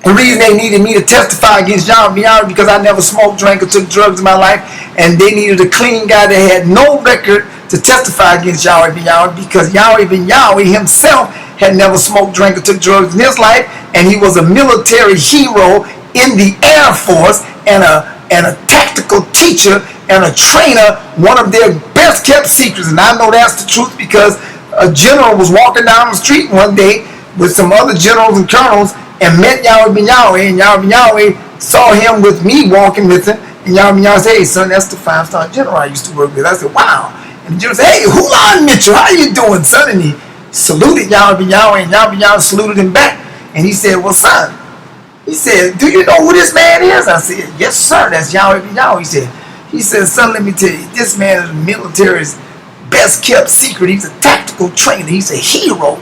the reason they needed me to testify against Yahweh because I never smoked, drank, or took drugs in my life, and they needed a clean guy that had no record to testify against Yahweh because Yahweh himself had never smoked, drank, or took drugs in his life, and he was a military hero in the Air Force and a tactical teacher and a trainer, one of their best kept secrets. And I know that's the truth because a general was walking down the street one day with some other generals and colonels and met Yahweh, and Yahweh saw him with me walking with him, and Yahweh said, "Hey son, that's the 5-star general I used to work with." I said, "Wow." And the general said, "Hey, Hulan Mitchell, how you doing, son?" And he saluted Yahweh, and Yahweh saluted him back. And he said, "Well, son," he said, "do you know who this man is?" I said, "Yes, sir, that's Yahweh." He said, "Son, let me tell you, this man is the military's best kept secret. He's a tactical trainer. He's a hero."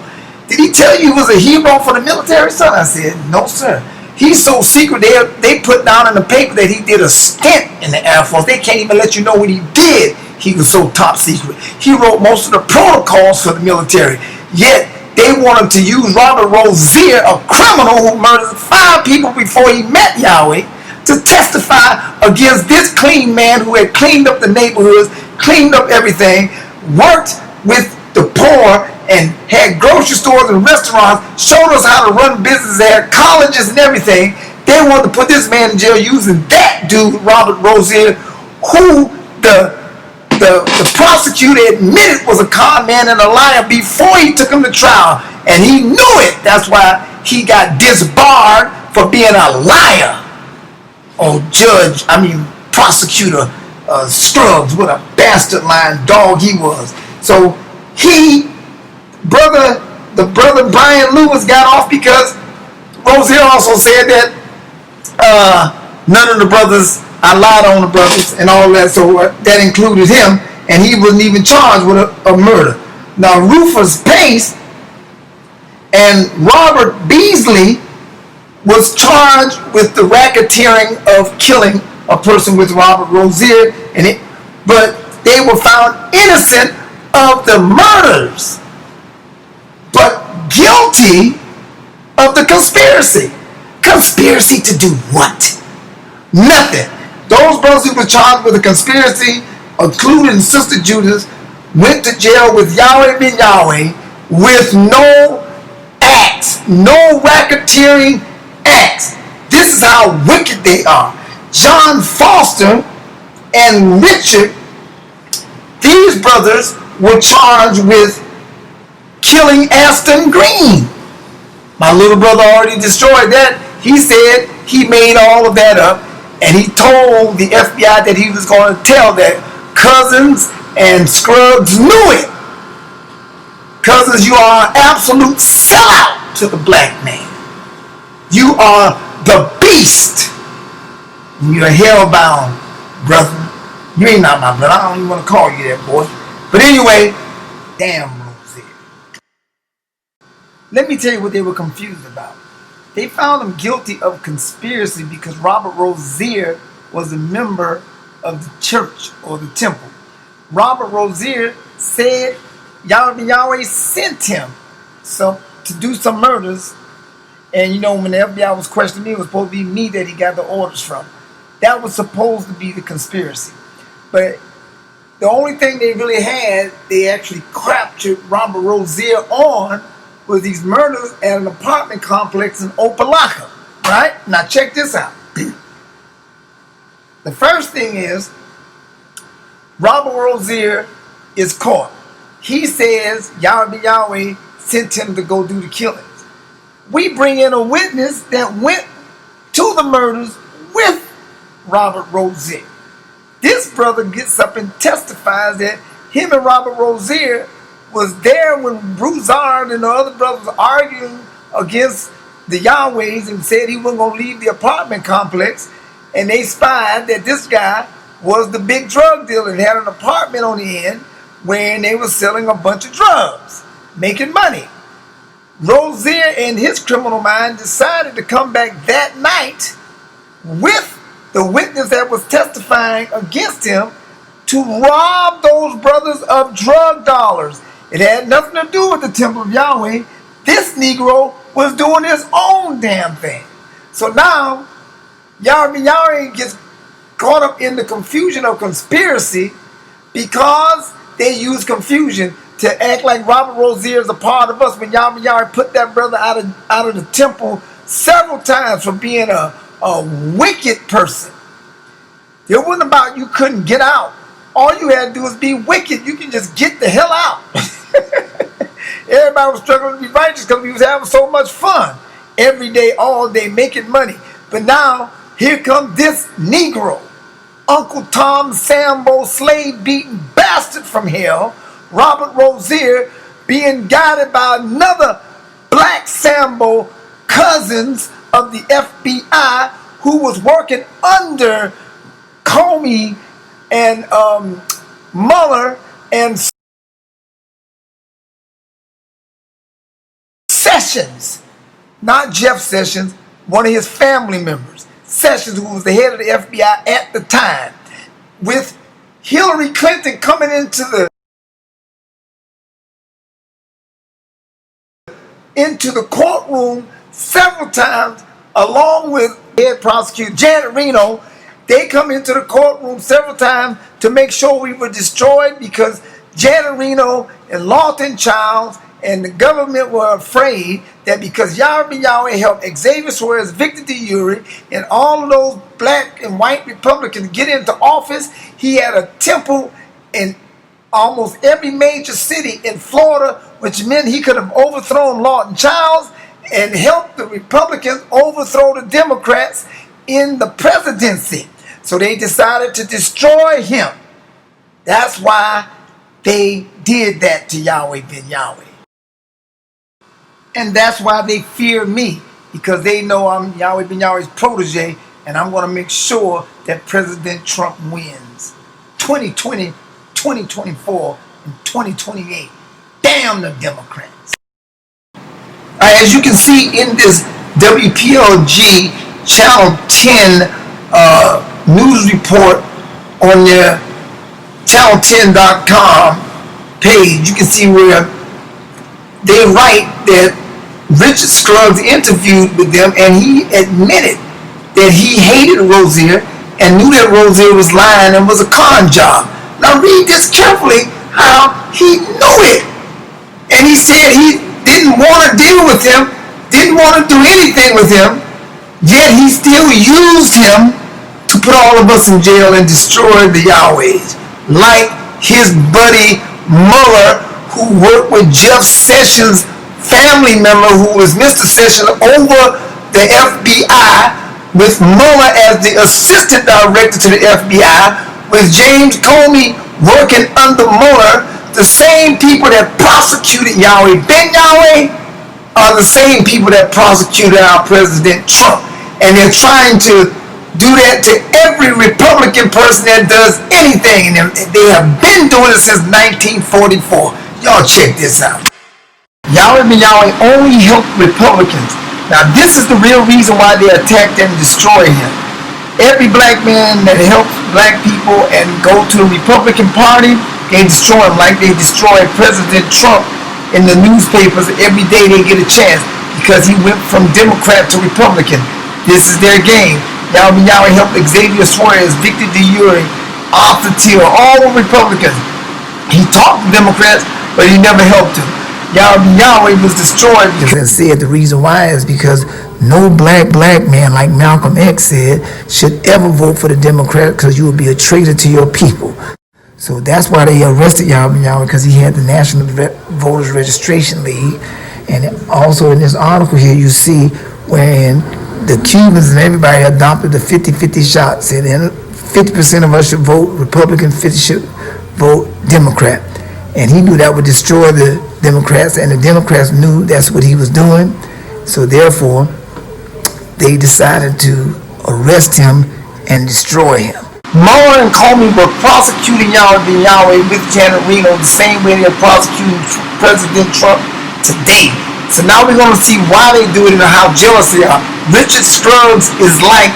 "Did he tell you he was a hero for the military, son?" I said, "No, sir. He's so secret, they put down in the paper that he did a stint in the Air Force. They can't even let you know what he did. He was so top secret. He wrote most of the protocols for the military. Yet, they wanted to use Robert Rozier, a criminal who murdered 5 people before he met Yahweh, to testify against this clean man who had cleaned up the neighborhoods, cleaned up everything, worked with the poor, and had grocery stores and restaurants, showed us how to run business, had colleges and everything. They wanted to put this man in jail using that dude, Robert Rozier, who the prosecutor admitted was a con man and a liar before he took him to trial. And he knew it. That's why he got disbarred for being a liar. Oh, prosecutor Scruggs, what a bastard lying dog he was. So the brother Brian Lewis got off because Rozier also said that none of the brothers, I lied on the brothers and all that, so that included him, and he wasn't even charged with a murder. Now Rufus Pace and Robert Beasley was charged with the racketeering of killing a person with Robert Rozier, but they were found innocent of the murders, but guilty of the conspiracy. Conspiracy to do what? Nothing. Those brothers who were charged with a conspiracy, including Sister Judas, went to jail with Yahweh with no acts, no racketeering acts. This is how wicked they are. John Foster and Richard, these brothers were charged with killing Aston Green. My little brother already destroyed that. He said he made all of that up, and he told the FBI that he was going to tell that Cousins and Scruggs knew it. Cousins, you are an absolute sellout to the black man. You are the beast. You're hellbound, brother. You ain't not my brother. I don't even want to call you that, boy. But anyway, damn Rozier. Let me tell you what they were confused about. They found him guilty of conspiracy because Robert Rozier was a member of the church or the temple. Robert Rozier said Yahweh sent him to do some murders. And when the FBI was questioning me, it was supposed to be me that he got the orders from. That was supposed to be the conspiracy. But the only thing they really had, they actually captured Robert Rozier on, was these murders at an apartment complex in Opelika. Right? Now check this out. The first thing is, Robert Rozier is caught. He says Yahweh sent him to go do the killings. We bring in a witness that went to the murders with Robert Rozier. This brother gets up and testifies that him and Robert Rozier was there when Broussard and the other brothers were arguing against the Yahwehs and said he wasn't going to leave the apartment complex, and they spied that this guy was the big drug dealer and had an apartment on the end where they were selling a bunch of drugs, making money. Rozier and his criminal mind decided to come back that night with the witness that was testifying against him, to rob those brothers of drug dollars. It had nothing to do with the temple of Yahweh. This Negro was doing his own damn thing. So now, Yahweh gets caught up in the confusion of conspiracy because they use confusion to act like Robert Rozier is a part of us, when Yahweh put that brother out of the temple several times for being a wicked person. It wasn't about you couldn't get out. All you had to do was be wicked. You can just get the hell out. Everybody was struggling to be righteous because we was having so much fun every day, all day, making money. But now, here comes this Negro, Uncle Tom Sambo, slave-beaten bastard from hell, Robert Rozier, being guided by another black Sambo, cousins of the FBI, who was working under Comey and Mueller and Sessions, not Jeff Sessions, one of his family members. Sessions, who was the head of the FBI at the time, with Hillary Clinton coming into the courtroom several times, along with head prosecutor Janet Reno. They come into the courtroom several times to make sure we were destroyed, because Janet Reno and Lawton Childs and the government were afraid that because Yahweh helped Xavier Suarez, Victor DeUry, and all of those black and white Republicans get into office, he had a temple in almost every major city in Florida, which meant he could have overthrown Lawton Childs and helped the Republicans overthrow the Democrats in the presidency. So they decided to destroy him. That's why they did that to Yahweh ben Yahweh. And that's why they fear me, because they know I'm Yahweh ben Yahweh's protege, and I'm going to make sure that President Trump wins 2020, 2024, and 2028. Damn the Democrats. As you can see in this WPLG Channel 10 news report on their channel10.com page, you can see where they write that Richard Scruggs interviewed with them, and he admitted that he hated Rozier and knew that Rozier was lying and was a con job. Now read this carefully, how he knew it. And he said he didn't want to deal with him, didn't want to do anything with him, yet he still used him to put all of us in jail and destroy the Yahwehs. Like his buddy Mueller, who worked with Jeff Sessions' family member, who was Mr. Sessions, over the FBI, with Mueller as the assistant director to the FBI, with James Comey working under Mueller. The same people that prosecuted Yahweh ben Yahweh are the same people that prosecuted our President Trump. And they're trying to do that to every Republican person that does anything. And they have been doing it since 1944. Y'all check this out. Yahweh ben Yahweh only helped Republicans. Now this is the real reason why they attacked and destroyed him. Every black man that helps black people and go to the Republican Party, they destroy him, like they destroyed President Trump in the newspapers. Every day they get a chance because he went from Democrat to Republican. This is their game. Yahweh ben Yahweh helped Xavier Suarez, Victor DeUry, Arthur Thiel, all the Republicans. He talked to Democrats, but he never helped them. Yahweh ben Yahweh was destroyed. And said the reason why is because no black man, like Malcolm X said, should ever vote for the Democrat, because you will be a traitor to your people. So that's why they arrested Yahweh ben Yahweh, because he had the National Voters Registration League. And also in this article here, you see wherein the Cubans and everybody adopted the 50-50 shot, saying 50% of us should vote Republican, 50% should vote Democrat. And he knew that would destroy the Democrats, and the Democrats knew that's what he was doing. So therefore, they decided to arrest him and destroy him. Mueller and Comey were prosecuting Yahweh ben Yahweh with Janet Reno the same way they're prosecuting President Trump today. So now we're going to see why they do it and how jealous they are. Richard Scruggs is like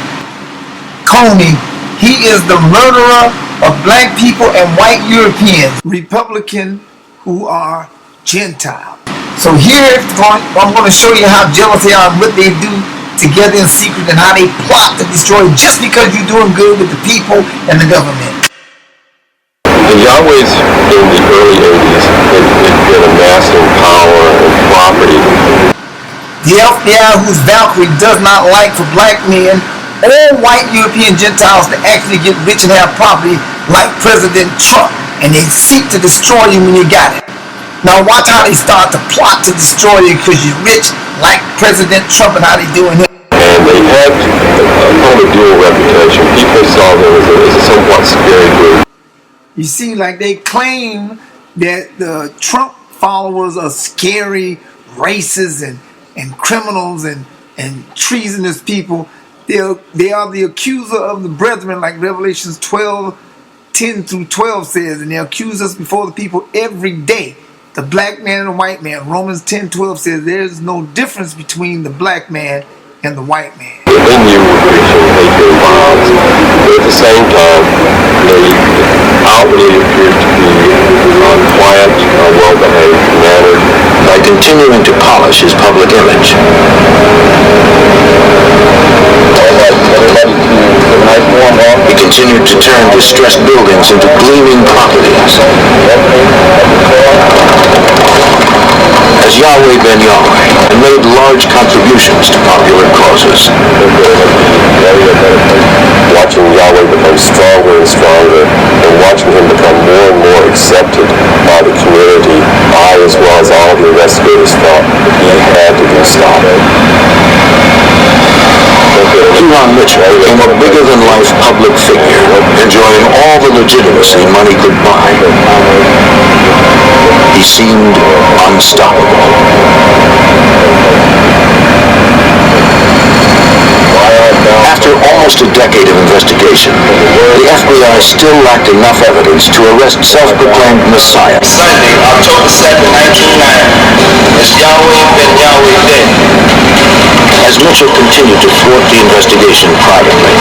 Coney. He is the murderer of black people and white Europeans, Republican who are Gentile. So here I'm going to show you how jealous they are and what they do together in secret and how they plot to destroy just because you're doing good with the people and the government. The Yahweh's in the early 80s had been amassing power and property. The FBI, whose Valkyrie does not like for black men or white European Gentiles to actually get rich and have property like President Trump, and they seek to destroy you when you got it. Now watch how they start to plot to destroy you because you're rich like President Trump and how they doing it. And they had a dual reputation. People saw them as a somewhat scary group. You see, like they claim that the Trump followers are scary, racist, and criminals and treasonous people. They are the accuser of the brethren, like Revelations 12:10-12 says, and they accuse us before the people every day. The black man and the white man. Romans 10:12 says there's no difference between the black man and the white man. They knew were preaching hate violence, but at the same time, they outwardly appeared to be quiet, well-behaved, mannered, by continuing to polish his public image. He continued to turn distressed buildings into gleaming properties. As Yahweh ben Yahweh, and made large contributions to popular causes. Watching Yahweh become stronger and stronger, and watching him become more and more accepted by the community, I, as well as all the investigators, thought he had to be stopped. Mitchell became a bigger-than-life public figure, enjoying all the legitimacy money could buy. He seemed unstoppable. After almost a decade of investigation, the FBI still lacked enough evidence to arrest self-proclaimed Messiah. Sunday, October 2nd, 1990, is Yahweh ben Yahweh Day. As Mitchell continued to thwart the investigation privately,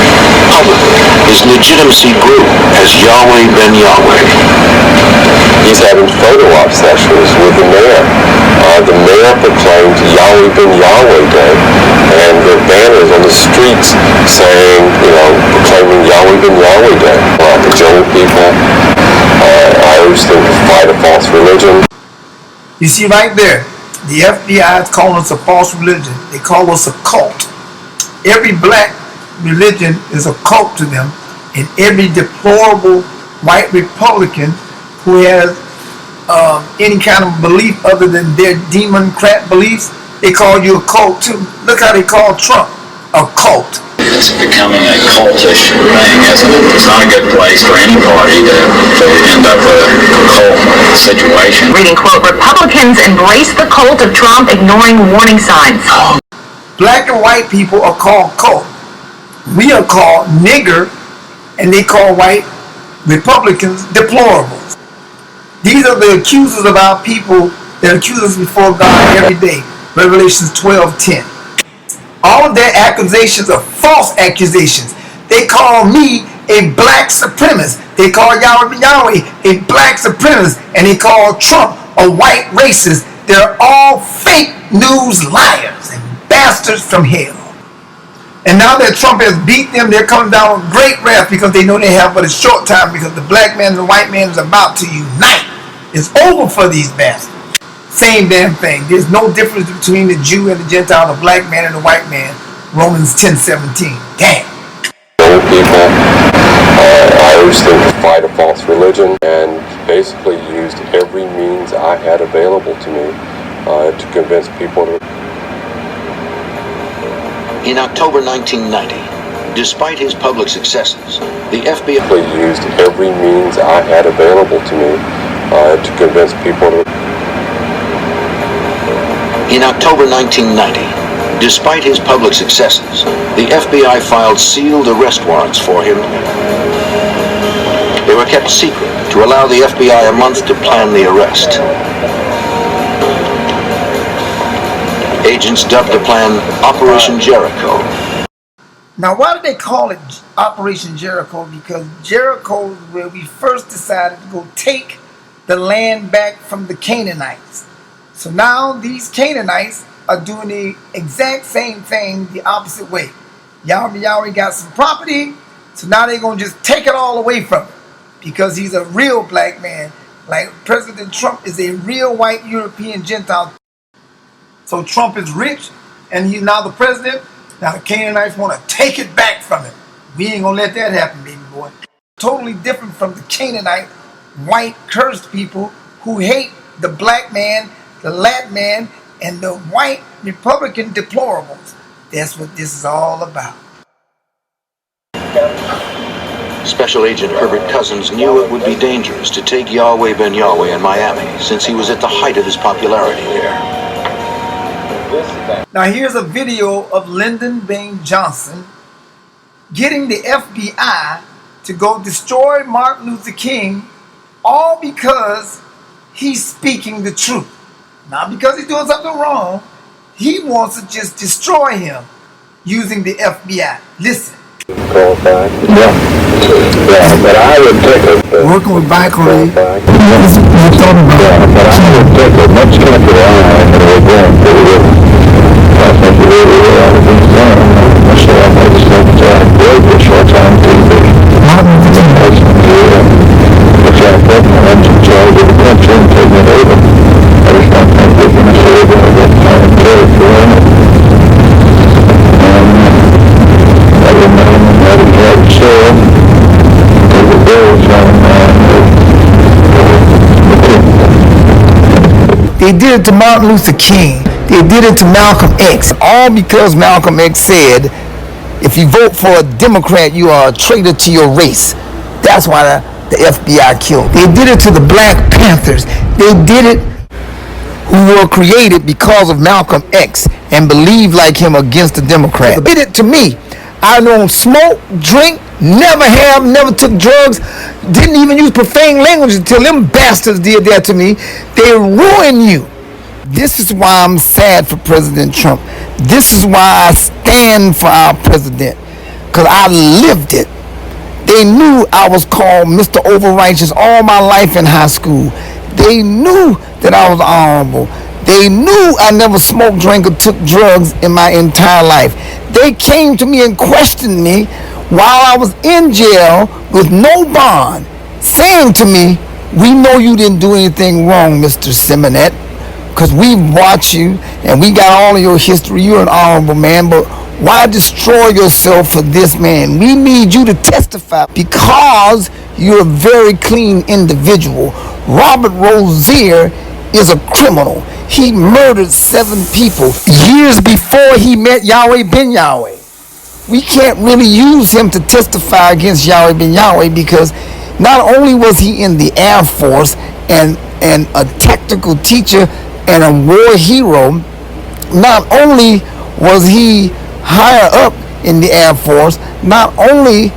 publicly, his legitimacy grew as Yahweh ben Yahweh. He's having photo op sessions with the mayor. The mayor proclaimed Yahweh ben Yahweh Day, and the banners on the streets saying, proclaiming Yahweh ben Yahweh Day. To young people, I urge them to fight a false religion. You see right there, the FBI is calling us a false religion. They call us a cult. Every black religion is a cult to them, and every deplorable white Republican who has any kind of belief other than their democrat beliefs, they call you a cult too. Look how they call Trump a cult. It's becoming a cultish thing, isn't it? It's not a good place for any party to end up with a cult situation. Reading quote, Republicans embrace the cult of Trump, ignoring warning signs. Black and white people are called cult. We are called nigger, and they call white Republicans deplorables. These are the accusers of our people that accuse us before God every day. Revelations 12:10. All of their accusations are false accusations. They call me a black supremacist. They call Yahweh a black supremacist. And they call Trump a white racist. They're all fake news liars and bastards from hell. And now that Trump has beat them, they're coming down with great wrath because they know they have but a short time, because the black man and the white man is about to unite. It's over for these bastards. Same damn thing. There's no difference between the Jew and the Gentile, the black man and the white man. Romans 10:17. Damn. Young people, I urge them to fight a false religion, and basically used every means I had available to me to convince people to. In October 1990, despite his public successes, the FBI used every means I had available to me to convince people to. In October 1990, despite his public successes, the FBI filed sealed arrest warrants for him. They were kept secret to allow the FBI a month to plan the arrest. Agents dubbed the plan Operation Jericho. Now, why did they call it Operation Jericho? Because Jericho is where we first decided to go take the land back from the Canaanites. So now these Canaanites are doing the exact same thing the opposite way. Yahweh got some property, so now they're going to just take it all away from him because he's a real black man. Like President Trump is a real white European Gentile. So Trump is rich and he's now the president. Now the Canaanites want to take it back from him. We ain't going to let that happen, baby boy. Totally different from the Canaanite, white, cursed people who hate the black man, the Latin man, and the white Republican deplorables. That's what this is all about. Special Agent Herbert Cousins knew it would be dangerous to take Yahweh Ben Yahweh in Miami since he was at the height of his popularity there. Now here's a video of Lyndon Baines Johnson getting the FBI to go destroy Martin Luther King, all because he's speaking the truth. Not because he's doing something wrong. He wants to just destroy him using the FBI. Listen. Yeah, but I would take it. Working with Bicorey. But I would take a much tougher line than we're going to. I think it really ought to be done. So I made some great for short time TV. The fact that I'm in charge of the country and taking it over. I just don't think we're going to say that I get kind of character in it. I remain that he had said to the very young man They did it to Martin Luther King. They did it to Malcolm X. All because Malcolm X said, if you vote for a Democrat, you are a traitor to your race. That's why the FBI killed. They did it to the Black Panthers. They did it who were created because of Malcolm X and believed like him against the Democrats. They did it to me. I don't smoke, drink, never took drugs, didn't even use profane language until them bastards did that to me. They ruin you. This is why I'm sad for President Trump. This is why I stand for our president, because I lived it. They knew I was called Mr. Overrighteous all my life in high school. They knew that I was honorable. They knew I never smoked, drank, or took drugs in my entire life. They came to me and questioned me while I was in jail with no bond, saying to me, we know you didn't do anything wrong, Mr. Simonette, because we watch you and we got all of your history. You're an honorable man, but why destroy yourself for this man? We need you to testify because you're a very clean individual. Robert Rozier is a criminal. He murdered 7 people years before he met Yahweh Ben Yahweh. We can't really use him to testify against Yahweh Ben Yahweh because not only was he in the Air Force and a tactical teacher and a war hero, not only was he higher up in the Air Force, not only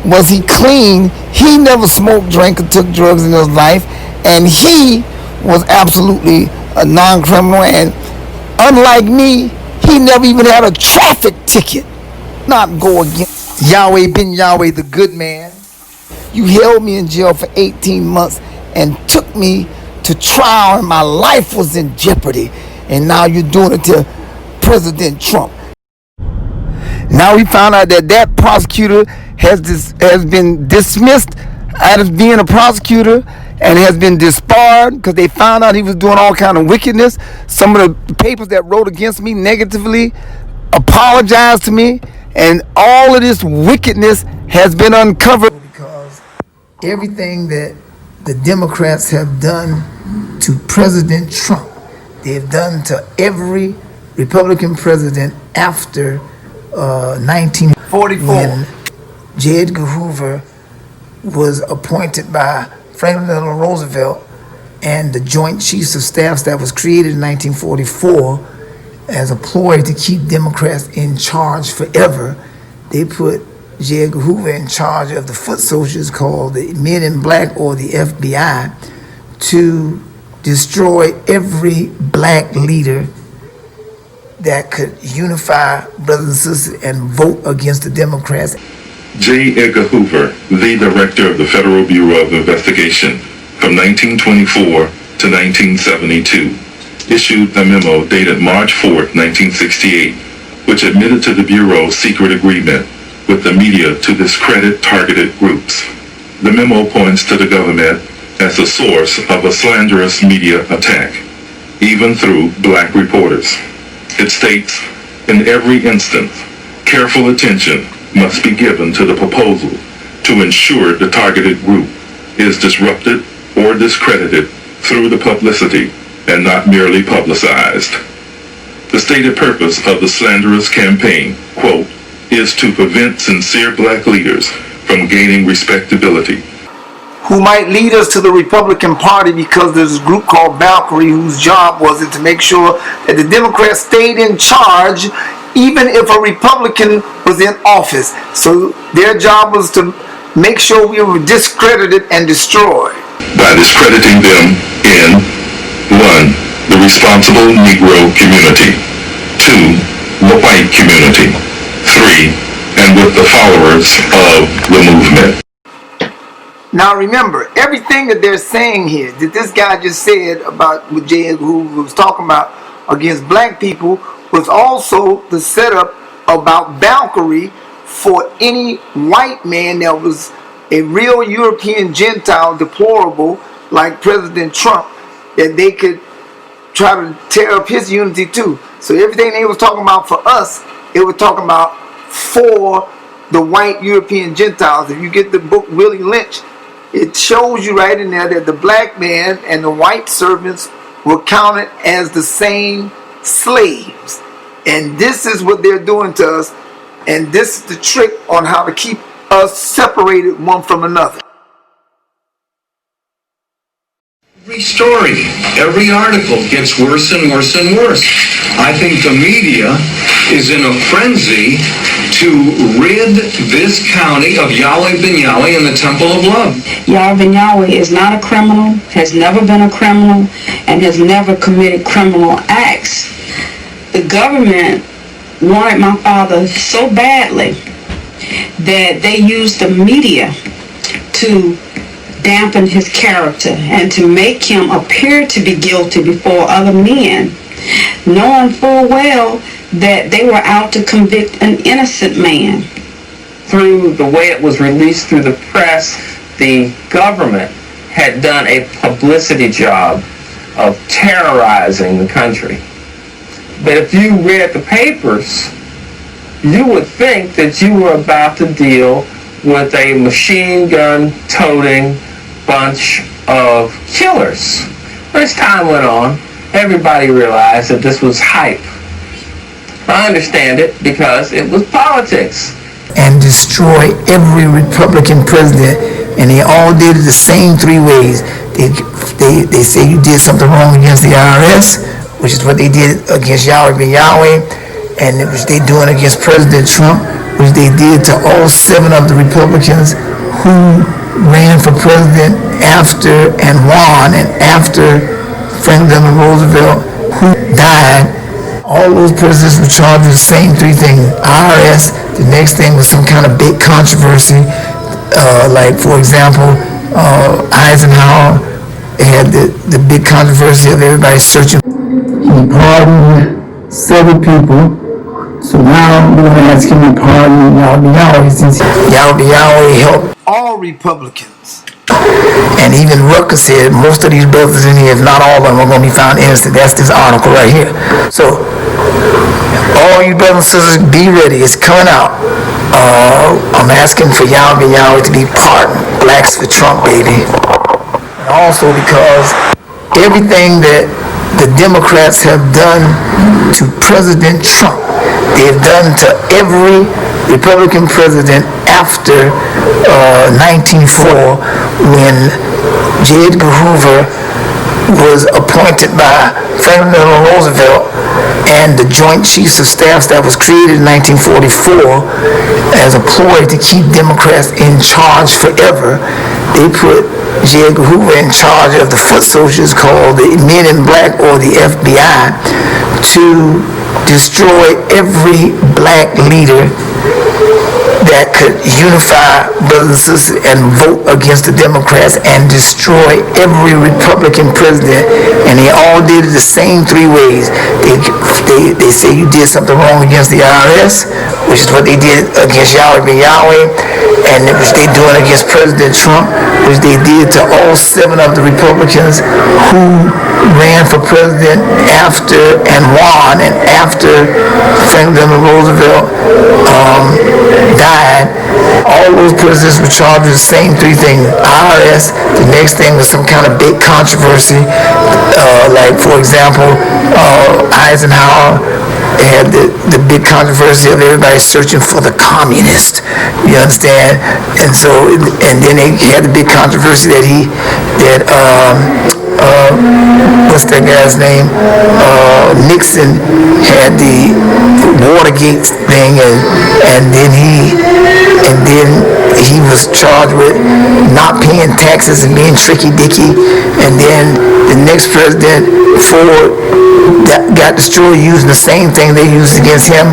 was he clean, he never smoked, drank, or took drugs in his life, and he was absolutely a non-criminal, and unlike me, he never even had a traffic ticket. Not go against Yahweh Ben Yahweh, the good man. You held me in jail for 18 months and took me to trial, and my life was in jeopardy, and now you're doing it to President Trump. Now we found out that prosecutor has been dismissed out of being a prosecutor and has been disbarred because they found out he was doing all kind of wickedness. Some of the papers that wrote against me negatively apologized to me, and all of this wickedness has been uncovered because everything that the Democrats have done to President Trump, they've done to every Republican president after 1944 when J. Edgar Hoover was appointed by Franklin Delano Roosevelt and the Joint Chiefs of Staffs that was created in 1944 as a ploy to keep Democrats in charge forever. They put J. Edgar Hoover in charge of the foot soldiers called the Men in Black or the FBI to destroy every black leader that could unify brothers and sisters and vote against the Democrats. J. Edgar Hoover, the director of the Federal Bureau of Investigation from 1924 to 1972, issued a memo dated March 4, 1968, which admitted to the Bureau's secret agreement with the media to discredit targeted groups. The memo points to the government as the source of a slanderous media attack, even through black reporters. It states, in every instance, careful attention must be given to the proposal to ensure the targeted group is disrupted or discredited through the publicity and not merely publicized. The stated purpose of the slanderous campaign, quote, is to prevent sincere black leaders from gaining respectability, who might lead us to the Republican Party, because there's a group called Valkyrie whose job was it to make sure that the Democrats stayed in charge even if a Republican was in office. So their job was to make sure we were discredited and destroyed. By discrediting them in 1. The responsible Negro community, 2. The white community, 3. And with the followers of the movement. Now remember, everything that they're saying here, that this guy just said about what J. Edgar Hoover was talking about against black people, was also the setup about Valkyrie for any white man that was a real European Gentile deplorable like President Trump, that they could try to tear up his unity too. So everything they was talking about for us, it was talking about for the white European Gentiles. If you get the book Willie Lynch, it shows you right in there that the black man and the white servants were counted as the same slaves. And this is what they're doing to us. And this is the trick on how to keep us separated one from another. Every story, every article gets worse and worse and worse. I think the media is in a frenzy to rid this county of Yahweh ben Yahweh and the Temple of Love. Yahweh ben Yahweh is not a criminal, has never been a criminal, and has never committed criminal acts. The government wanted my father so badly that they used the media to dampen his character and to make him appear to be guilty before other men, knowing full well that they were out to convict an innocent man. Through the way it was released through the press, the government had done a publicity job of terrorizing the country. But if you read the papers, you would think that you were about to deal with a machine gun toting bunch of killers. But as time went on, everybody realized that this was hype. I understand it because it was politics. And destroy every Republican president, and they all did it the same three ways. They say you did something wrong against the IRS, which is what they did against Yahweh ben Yahweh, and which they doing against President Trump, which they did to all 7 of the Republicans who ran for president after and won, and after Franklin Roosevelt, who died. All those presidents were charged with the same 3 things. IRS, the next thing was some kind of big controversy, like for example, Eisenhower had the big controversy of everybody searching. He pardoned 7 people, so now we're going to ask him to pardon Yahweh ben Yahweh, since Yahweh ben Yahweh helped all Republicans. And even Rucker said most of these brothers in here, if not all of them, are going to be found innocent. That's this article right here. So, all you brothers and sisters, be ready. It's coming out. I'm asking for Yahweh ben Yahweh to be pardoned. Blacks for Trump, baby. And also because everything that the Democrats have done to President Trump, they've done to every Republican president after 1904, when J. Edgar Hoover was appointed by Franklin Roosevelt and the Joint Chiefs of Staffs that was created in 1944 as a ploy to keep Democrats in charge forever. They put J. Edgar Hoover in charge of the foot soldiers called the Men in Black, or the FBI, to destroy every black leader that could unify brothers and sisters and vote against the Democrats and destroy every Republican president. And they all did it the same three ways. They say you did something wrong against the IRS, which is what they did against Yahweh ben Yahweh, and which they doing against President Trump, which they did to all 7 of the Republicans who ran for president after and won, and after Franklin Roosevelt died. All those presidents were charged with the same 3 things. IRS, the next thing was some kind of big controversy, like for example, Eisenhower had the big controversy of everybody searching for the communist, you understand? And so, and then they had the big controversy that what's that guy's name? Nixon had the Watergate thing, and then he was charged with not paying taxes and being tricky-dicky, and then the next president, Ford, that got destroyed using the same thing they used against him,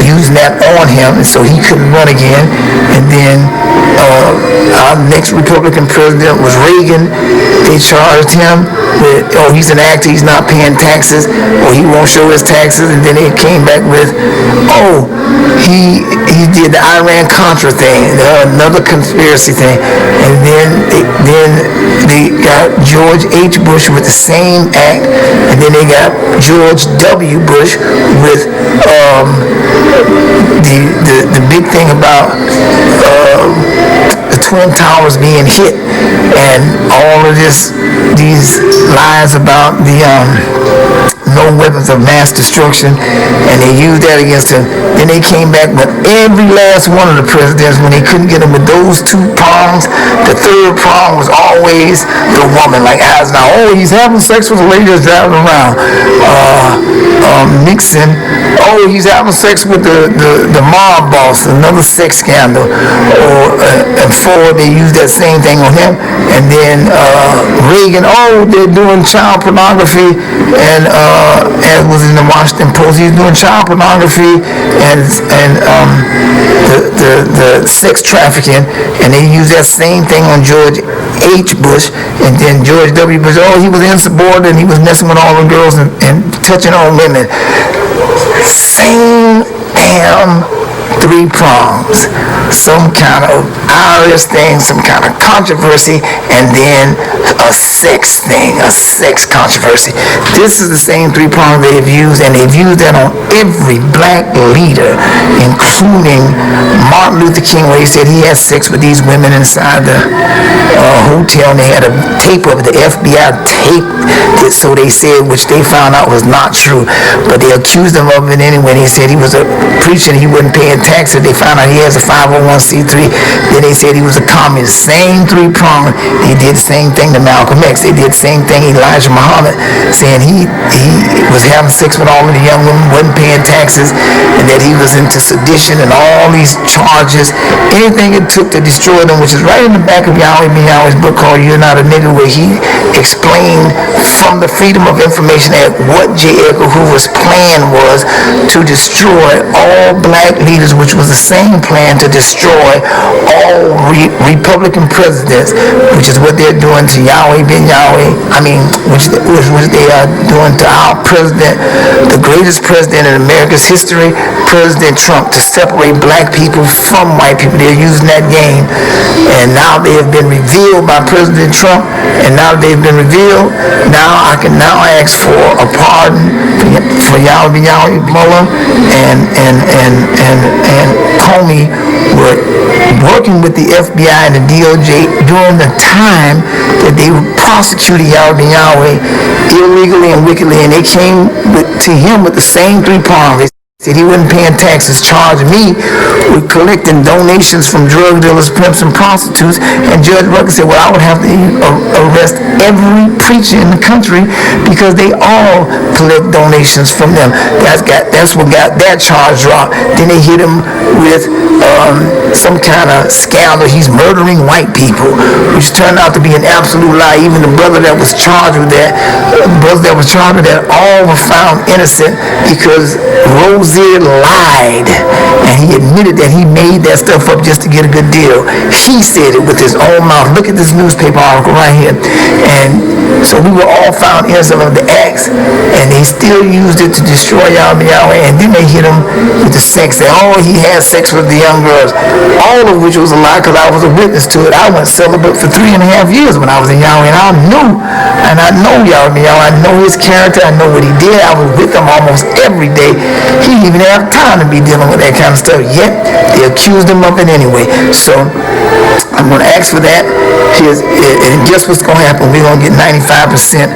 using that on him, and so he couldn't run again. And then our next Republican president was Reagan. They charged him with, oh, he's an actor, he's not paying taxes, or he won't show his taxes. And then they came back with, oh, he did the Iran-Contra thing, another conspiracy thing. And then they got George H. Bush with the same act, and then they got George W. Bush with the big thing about the Twin Towers being hit, and all of these lies about the no weapons of mass destruction, and they used that against him. Then they came back with every last one of the presidents when they couldn't get him with those 2 prongs. The third prong was always the woman, like Eisenhower. Oh, he's having sex with a lady that's driving around. Nixon, oh, he's having sex with the mob boss, another sex scandal. And Ford, they used that same thing on him. And then Reagan, oh, they're doing child pornography, and as was in the Washington Post, he's doing child pornography and the sex trafficking, and they used that same thing on George H. Bush. And then George W. Bush, oh, he was insubordinate, he was messing with all the girls and touching on women. Same damn 3 prongs. Some kind of IRS thing, some kind of controversy, and then a sex thing, a sex controversy. This is the same 3 prongs they've used, and they've used that on every black leader, including Martin Luther King, where he said he had sex with these women inside the hotel, and they had a tape of it. The FBI taped it, so they said, which they found out was not true, but they accused him of it anyway. They said he was a preacher and he wasn't paying taxes. They found out he has a 501c3. Then they said he was a communist. Same 3 prongs. They did the same thing to Malcolm X. They did the same thing Elijah Muhammad, saying he was having sex with all of the young women, wasn't paying taxes, and that he was into sedition and all these charges. Anything it took to destroy them, which is right in the back of Yahweh ben Yahweh's book called You're Not a Nigger, where he explained from the Freedom of Information Act what J. Edgar Hoover's plan was to destroy all black leaders, which was the same plan to destroy all Republican presidents, which is what they're doing to Yahweh ben Yahweh. I mean, which they are doing to our president, the greatest president in America's history, President Trump, to separate black people from white people. They're using that game, and now they have been revealed by President Trump, and now they've been revealed. Now I can now ask for a pardon for Yahweh ben Yahweh, Mullah, and Comey were working with the FBI and the DOJ during the time that they were prosecuting Yahweh ben Yahweh illegally and wickedly, and they came to him with the same 3 prongs. They He wasn't paying taxes, charged me with collecting donations from drug dealers, pimps, and prostitutes. And Judge Rucker said, well, I would have to arrest every preacher in the country because they all collect donations from them. That's what got that charge dropped. Then they hit him with some kind of scandal. He's murdering white people, which turned out to be an absolute lie. Even the brother that was charged with that, all were found innocent because Rozier lied, and he admitted that he made that stuff up just to get a good deal. He said it with his own mouth. Look at this newspaper article right here. And so we were all found innocent of the acts, and they still used it to destroy Yahweh. And then they hit him with the sex. He had sex with the young girls, all of which was a lie because I was a witness to it. I went celibate for 3.5 years when I was in Yahweh, and I know Yahweh. I know his character. I know what he did. I was with him almost every day. He didn't even have time to be dealing with that kind of stuff, yet they accused him of it anyway. So I'm going to ask for that. And guess what's going to happen? We're going to get 95%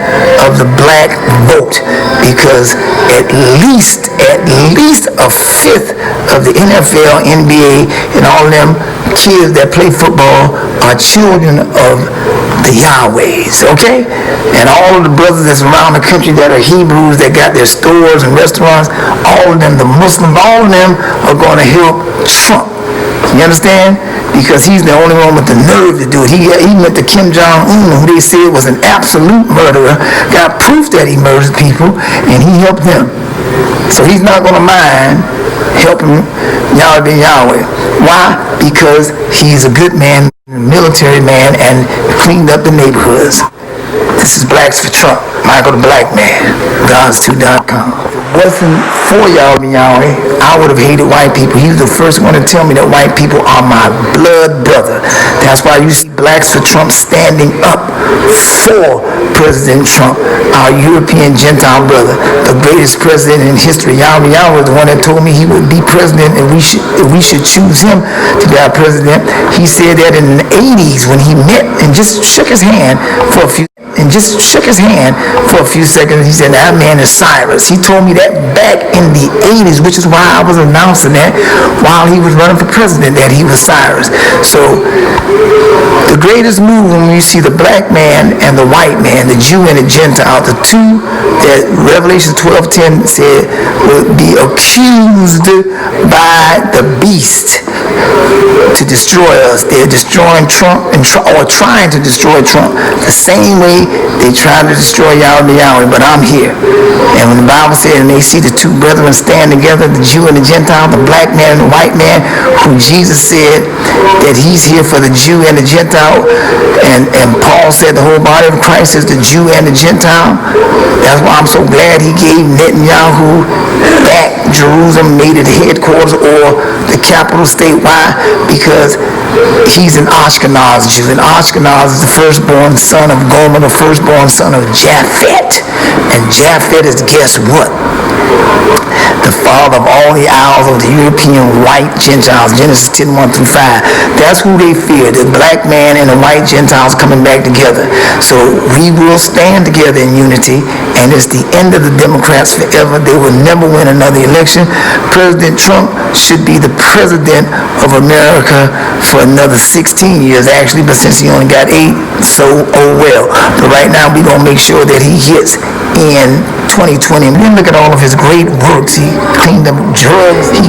of the black vote, because at least a fifth of the NFL, NBA, and all of them kids that play football are children of the Yahwehs, okay? And all of the brothers that's around the country that are Hebrews, that got their stores and restaurants, all of them, the Muslims, all of them are going to help Trump. You understand? Because he's the only one with the nerve to do it. He went to Kim Jong-un, who they said was an absolute murderer, got proof that he murdered people, and he helped them. So he's not going to mind helping Yahweh. Why? Because he's a good man, a military man, and cleaned up the neighborhoods. This is Blacks for Trump. Michael the Black Man. Gods2.com. If it wasn't for Yahweh, I would have hated white people. He was the first one to tell me that white people are my blood brother. That's why you see Blacks for Trump standing up for President Trump, our European Gentile brother, the greatest president in history. Yahweh was the one that told me he would be president, and we should choose him to be our president. He said that in the 80s when he met and just shook his hand for a few seconds. He said, that man is Cyrus. He told me that back in the 80s, which is why I was announcing that while he was running for president, that he was Cyrus. So the greatest move when you see the black man and the white man, the Jew and the Gentile, the two that Revelation 12:10 said will be accused by the beast to destroy us. They're destroying Trump or trying to destroy Trump the same way they tried to destroy Yahweh, but I'm here. And when the Bible said, and they see the two brethren stand together, the Jew and the Gentile, the black man and the white man, who Jesus said that he's here for the Jew and the Gentile, and Paul said the whole body of Christ is the Jew and the Gentile. That's why I'm so glad he gave Netanyahu back Jerusalem, made it headquarters or the capital state. Why? Because he's an Ashkenaz Jew, and Ashkenaz is the firstborn son of Gomer, the firstborn son of Japhet. And Japhet is, guess what? The father of all the isles of the European white Gentiles, Genesis 10:1-5. That's who they fear, the black man and the white Gentiles coming back together. So we will stand together in unity, and it's the end of the Democrats forever. They will never win another election. President Trump should be the president of America for another 16 years, actually, but since he only got 8, so oh well. But right now, we're going to make sure that he hits in 2020. And then look at all of his great works. He cleaned up drugs. He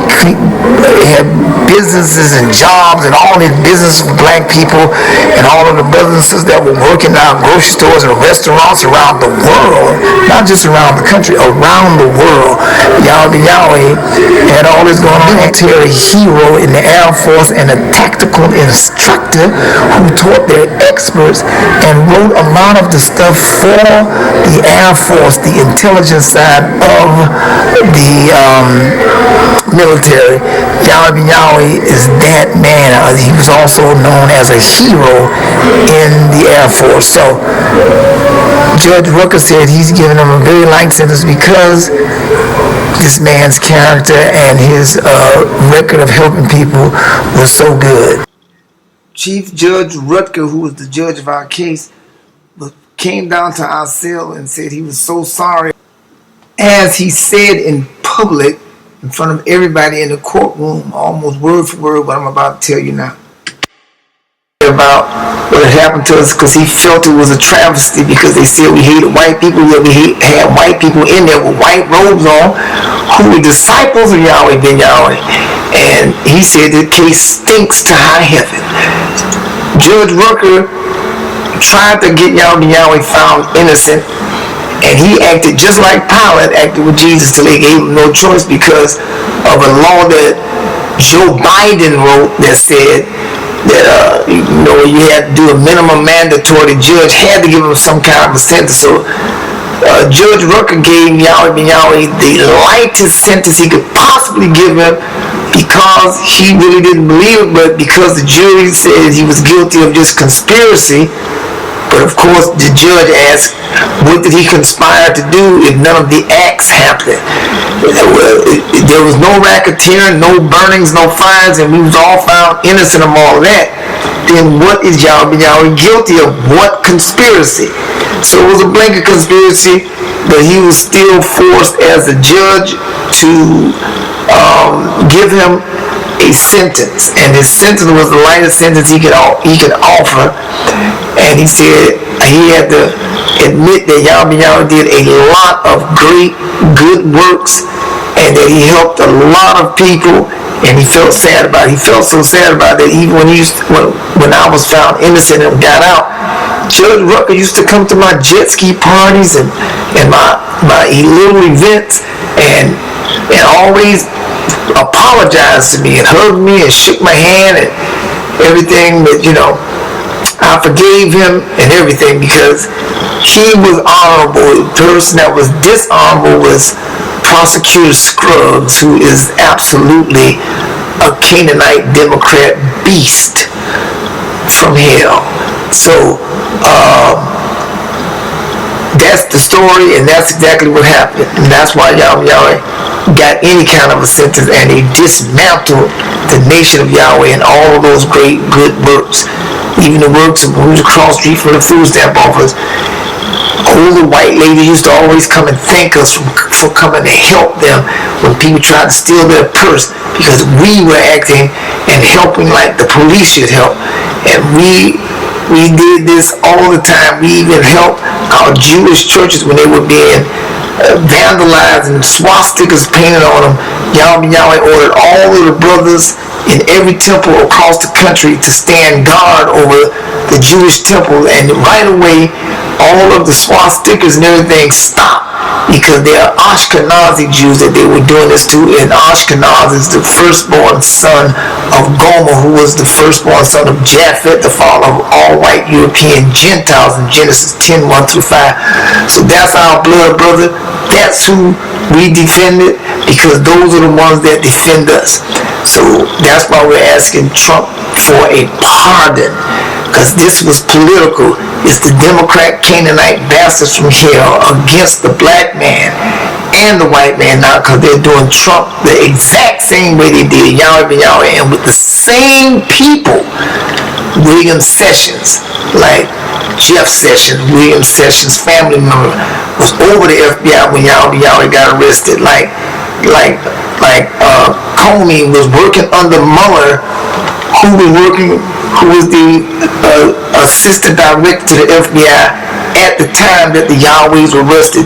had businesses and jobs, and all his businesses for black people, and all of the brothers and sisters that were working out grocery stores and restaurants around the world, not just around the country, around the world. Yahweh had all this going on. Military hero in the Air Force and a tactical instructor who taught their experts and wrote a lot of the stuff for the Air Force, the intelligence side of the military. Yahweh is that man. He was also known as a hero in the Air Force. So Judge Rucker said he's giving him a very light sentence because this man's character and his record of helping people was so good. Chief Judge Rutger, who was the judge of our case, came down to our cell and said he was so sorry. As he said in public, in front of everybody in the courtroom, almost word for word what I'm about to tell you now. About what had happened to us, because he felt it was a travesty, because they said we hated white people, yet we had white people in there with white robes on who were disciples of Yahweh ben Yahweh. And he said the case stinks to high heaven. Judge Rucker tried to get Yahweh ben Yahweh found innocent, and he acted just like Pilate acted with Jesus till they gave him no choice, because of a law that Joe Biden wrote that said that you had to do a minimum mandatory. The judge had to give him some kind of a sentence. So Judge Rucker gave Yahweh ben Yahweh the lightest sentence he could possibly give him, because he really didn't believe it, but because the jury said he was guilty of just conspiracy. But of course the judge asked, what did he conspire to do if none of the acts happened? There was no racketeering, no burnings, no fires, and we was all found innocent of all of that. Then what is Yahweh ben Yahweh guilty of? What conspiracy? So it was a blanket conspiracy, but he was still forced as a judge to give him a sentence, and his sentence was the lightest sentence he could offer. And he said he had to admit that Yahweh ben Yahweh did a lot of great good works, and that he helped a lot of people, and he felt sad about it. He felt so sad about it that even when I was found innocent and got out, Judge Rucker used to come to my jet ski parties and my little events, and always apologized to me and hugged me and shook my hand and everything. But I forgave him and everything, because he was honorable. The person that was dishonorable was Prosecutor Scruggs, who is absolutely a Canaanite Democrat beast from hell. So that's the story, and that's exactly what happened. And that's why Yahweh got any kind of a sentence, and they dismantled the nation of Yahweh and all of those great good works. Even the works of who's across the street from the food stamp office. Older white ladies used to always come and thank us for coming to help them when people tried to steal their purse, because we were acting and helping like the police should help. And we did this all the time. We even helped our Jewish churches when they were being vandalized and swastikas painted on them. Yahweh ben Yahweh ordered all of the brothers in every temple across the country to stand guard over the Jewish temple, and right away all of the swastikas and everything stopped, because they are Ashkenazi Jews that they were doing this to. And Ashkenaz is the firstborn son of Gomer, who was the firstborn son of Japhet, the father of all white European Gentiles in Genesis 10:1-5. So that's our blood brother. That's who we defended, because those are the ones that defend us. So that's why we're asking Trump for a pardon, because this was political. It's the Democrat Canaanite bastards from hell against the black man and the white man now, because they're doing Trump the exact same way they did Yahweh ben Yahweh, and with the same people. William Sessions, like Jeff Sessions, William Sessions' family member, was over the FBI when Yahweh ben Yahweh got arrested. Like Comey was working under Mueller, who was the assistant director to the FBI at the time that the Yahwehs were arrested.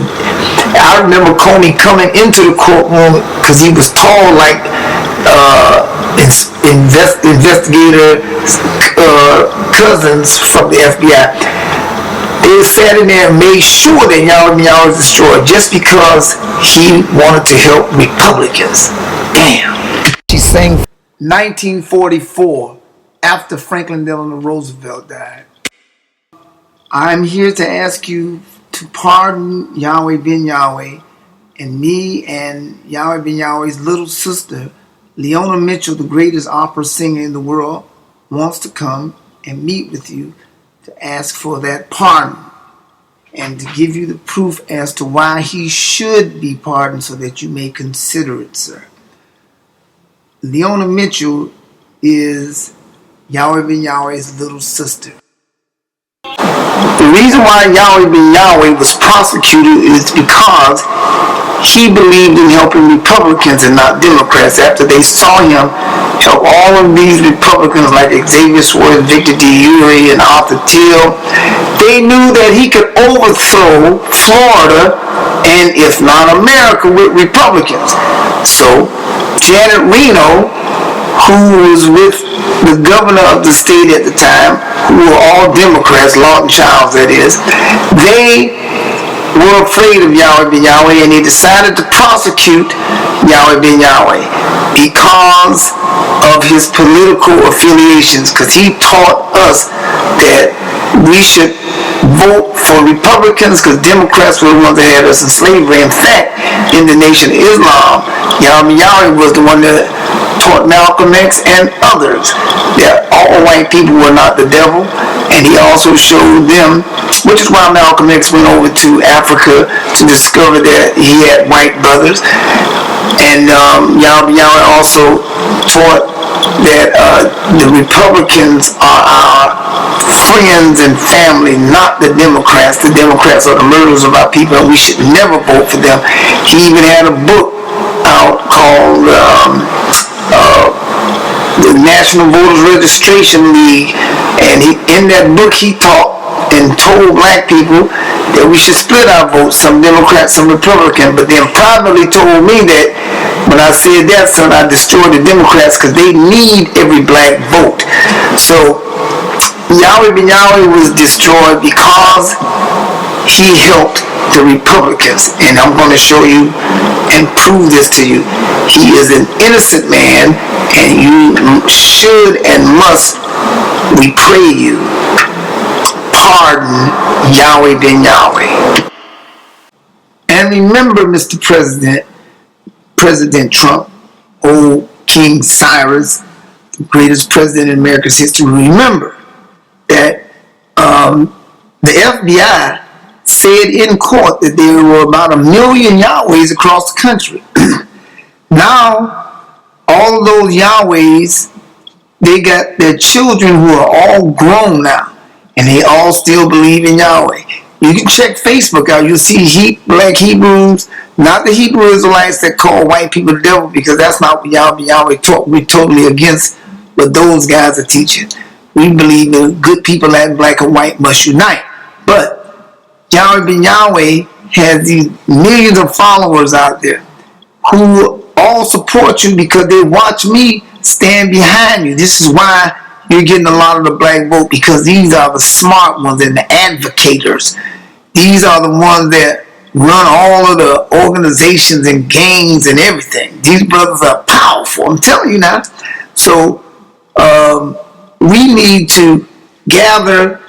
I remember Comey coming into the courtroom because he was tall like investigator cousins from the FBI. They sat in there and made sure that Yahweh was destroyed just because he wanted to help Republicans. Damn. She sang 1944, after Franklin Delano Roosevelt died. I'm here to ask you to pardon Yahweh ben Yahweh, and me and Yahweh ben Yahweh's little sister, Leona Mitchell, the greatest opera singer in the world, wants to come and meet with you to ask for that pardon and to give you the proof as to why he should be pardoned, so that you may consider it, sir. Leona Mitchell is Yahweh ben Yahweh's little sister. The reason why Yahweh ben Yahweh was prosecuted is because he believed in helping Republicans and not Democrats. After they saw him help all of these Republicans like Xavier Swartz, Victor DeUry, and Arthur Till, they knew that he could overthrow Florida and, if not America, with Republicans. So Janet Reno, who was with the governor of the state at the time, who were all Democrats, Lawton Childs that is, they were afraid of Yahweh ben Yahweh, and they decided to prosecute Yahweh ben Yahweh because of his political affiliations, because he taught us that we should vote for Republicans because Democrats were the ones that had us in slavery. In fact, in the Nation of Islam, Yahweh ben Yahweh was the one that taught Malcolm X and others that all white people were not the devil, and he also showed them, which is why Malcolm X went over to Africa to discover that he had white brothers. And Yahweh ben Yahweh also taught that the Republicans are our friends and family, not the Democrats. The Democrats are the murderers of our people, and we should never vote for them. He even had a book out called the National Voters Registration League, and in that book he taught and told black people that we should split our votes, some Democrat, some Republican, but then privately told me that when I said that, son, I destroyed the Democrats because they need every black vote. So Yahweh ben Yahweh was destroyed because he helped the Republicans, and I'm going to show you and prove this to you. He is an innocent man, and you should and must, we pray you, pardon Yahweh ben Yahweh. And remember, Mr. President, President Trump, old King Cyrus, the greatest president in America's history, remember that the FBI said in court that there were about 1 million Yahwehs across the country. Now, all of those Yahwehs, they got their children who are all grown now, and they all still believe in Yahweh. You can check Facebook out. You'll see black Hebrews, not the Hebrew Israelites that call white people the devil, because that's not what Yahweh ben Yahweh taught. We're totally against what those guys are teaching. We believe that good people and black and white must unite. But Yahweh ben Yahweh has these millions of followers out there who all support you because they watch me stand behind you. This is why you're getting a lot of the black vote, because these are the smart ones and the advocators. These are the ones that run all of the organizations and gangs and everything. These brothers are powerful, I'm telling you now. So we need to gather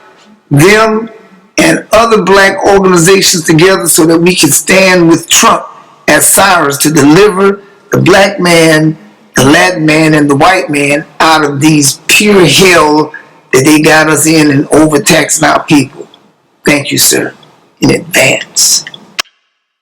them and other black organizations together so that we can stand with Trump as Cyrus to deliver the black man, the Latin man, and the white man out of these pure hell that they got us in and overtaxing our people. Thank you, sir, in advance.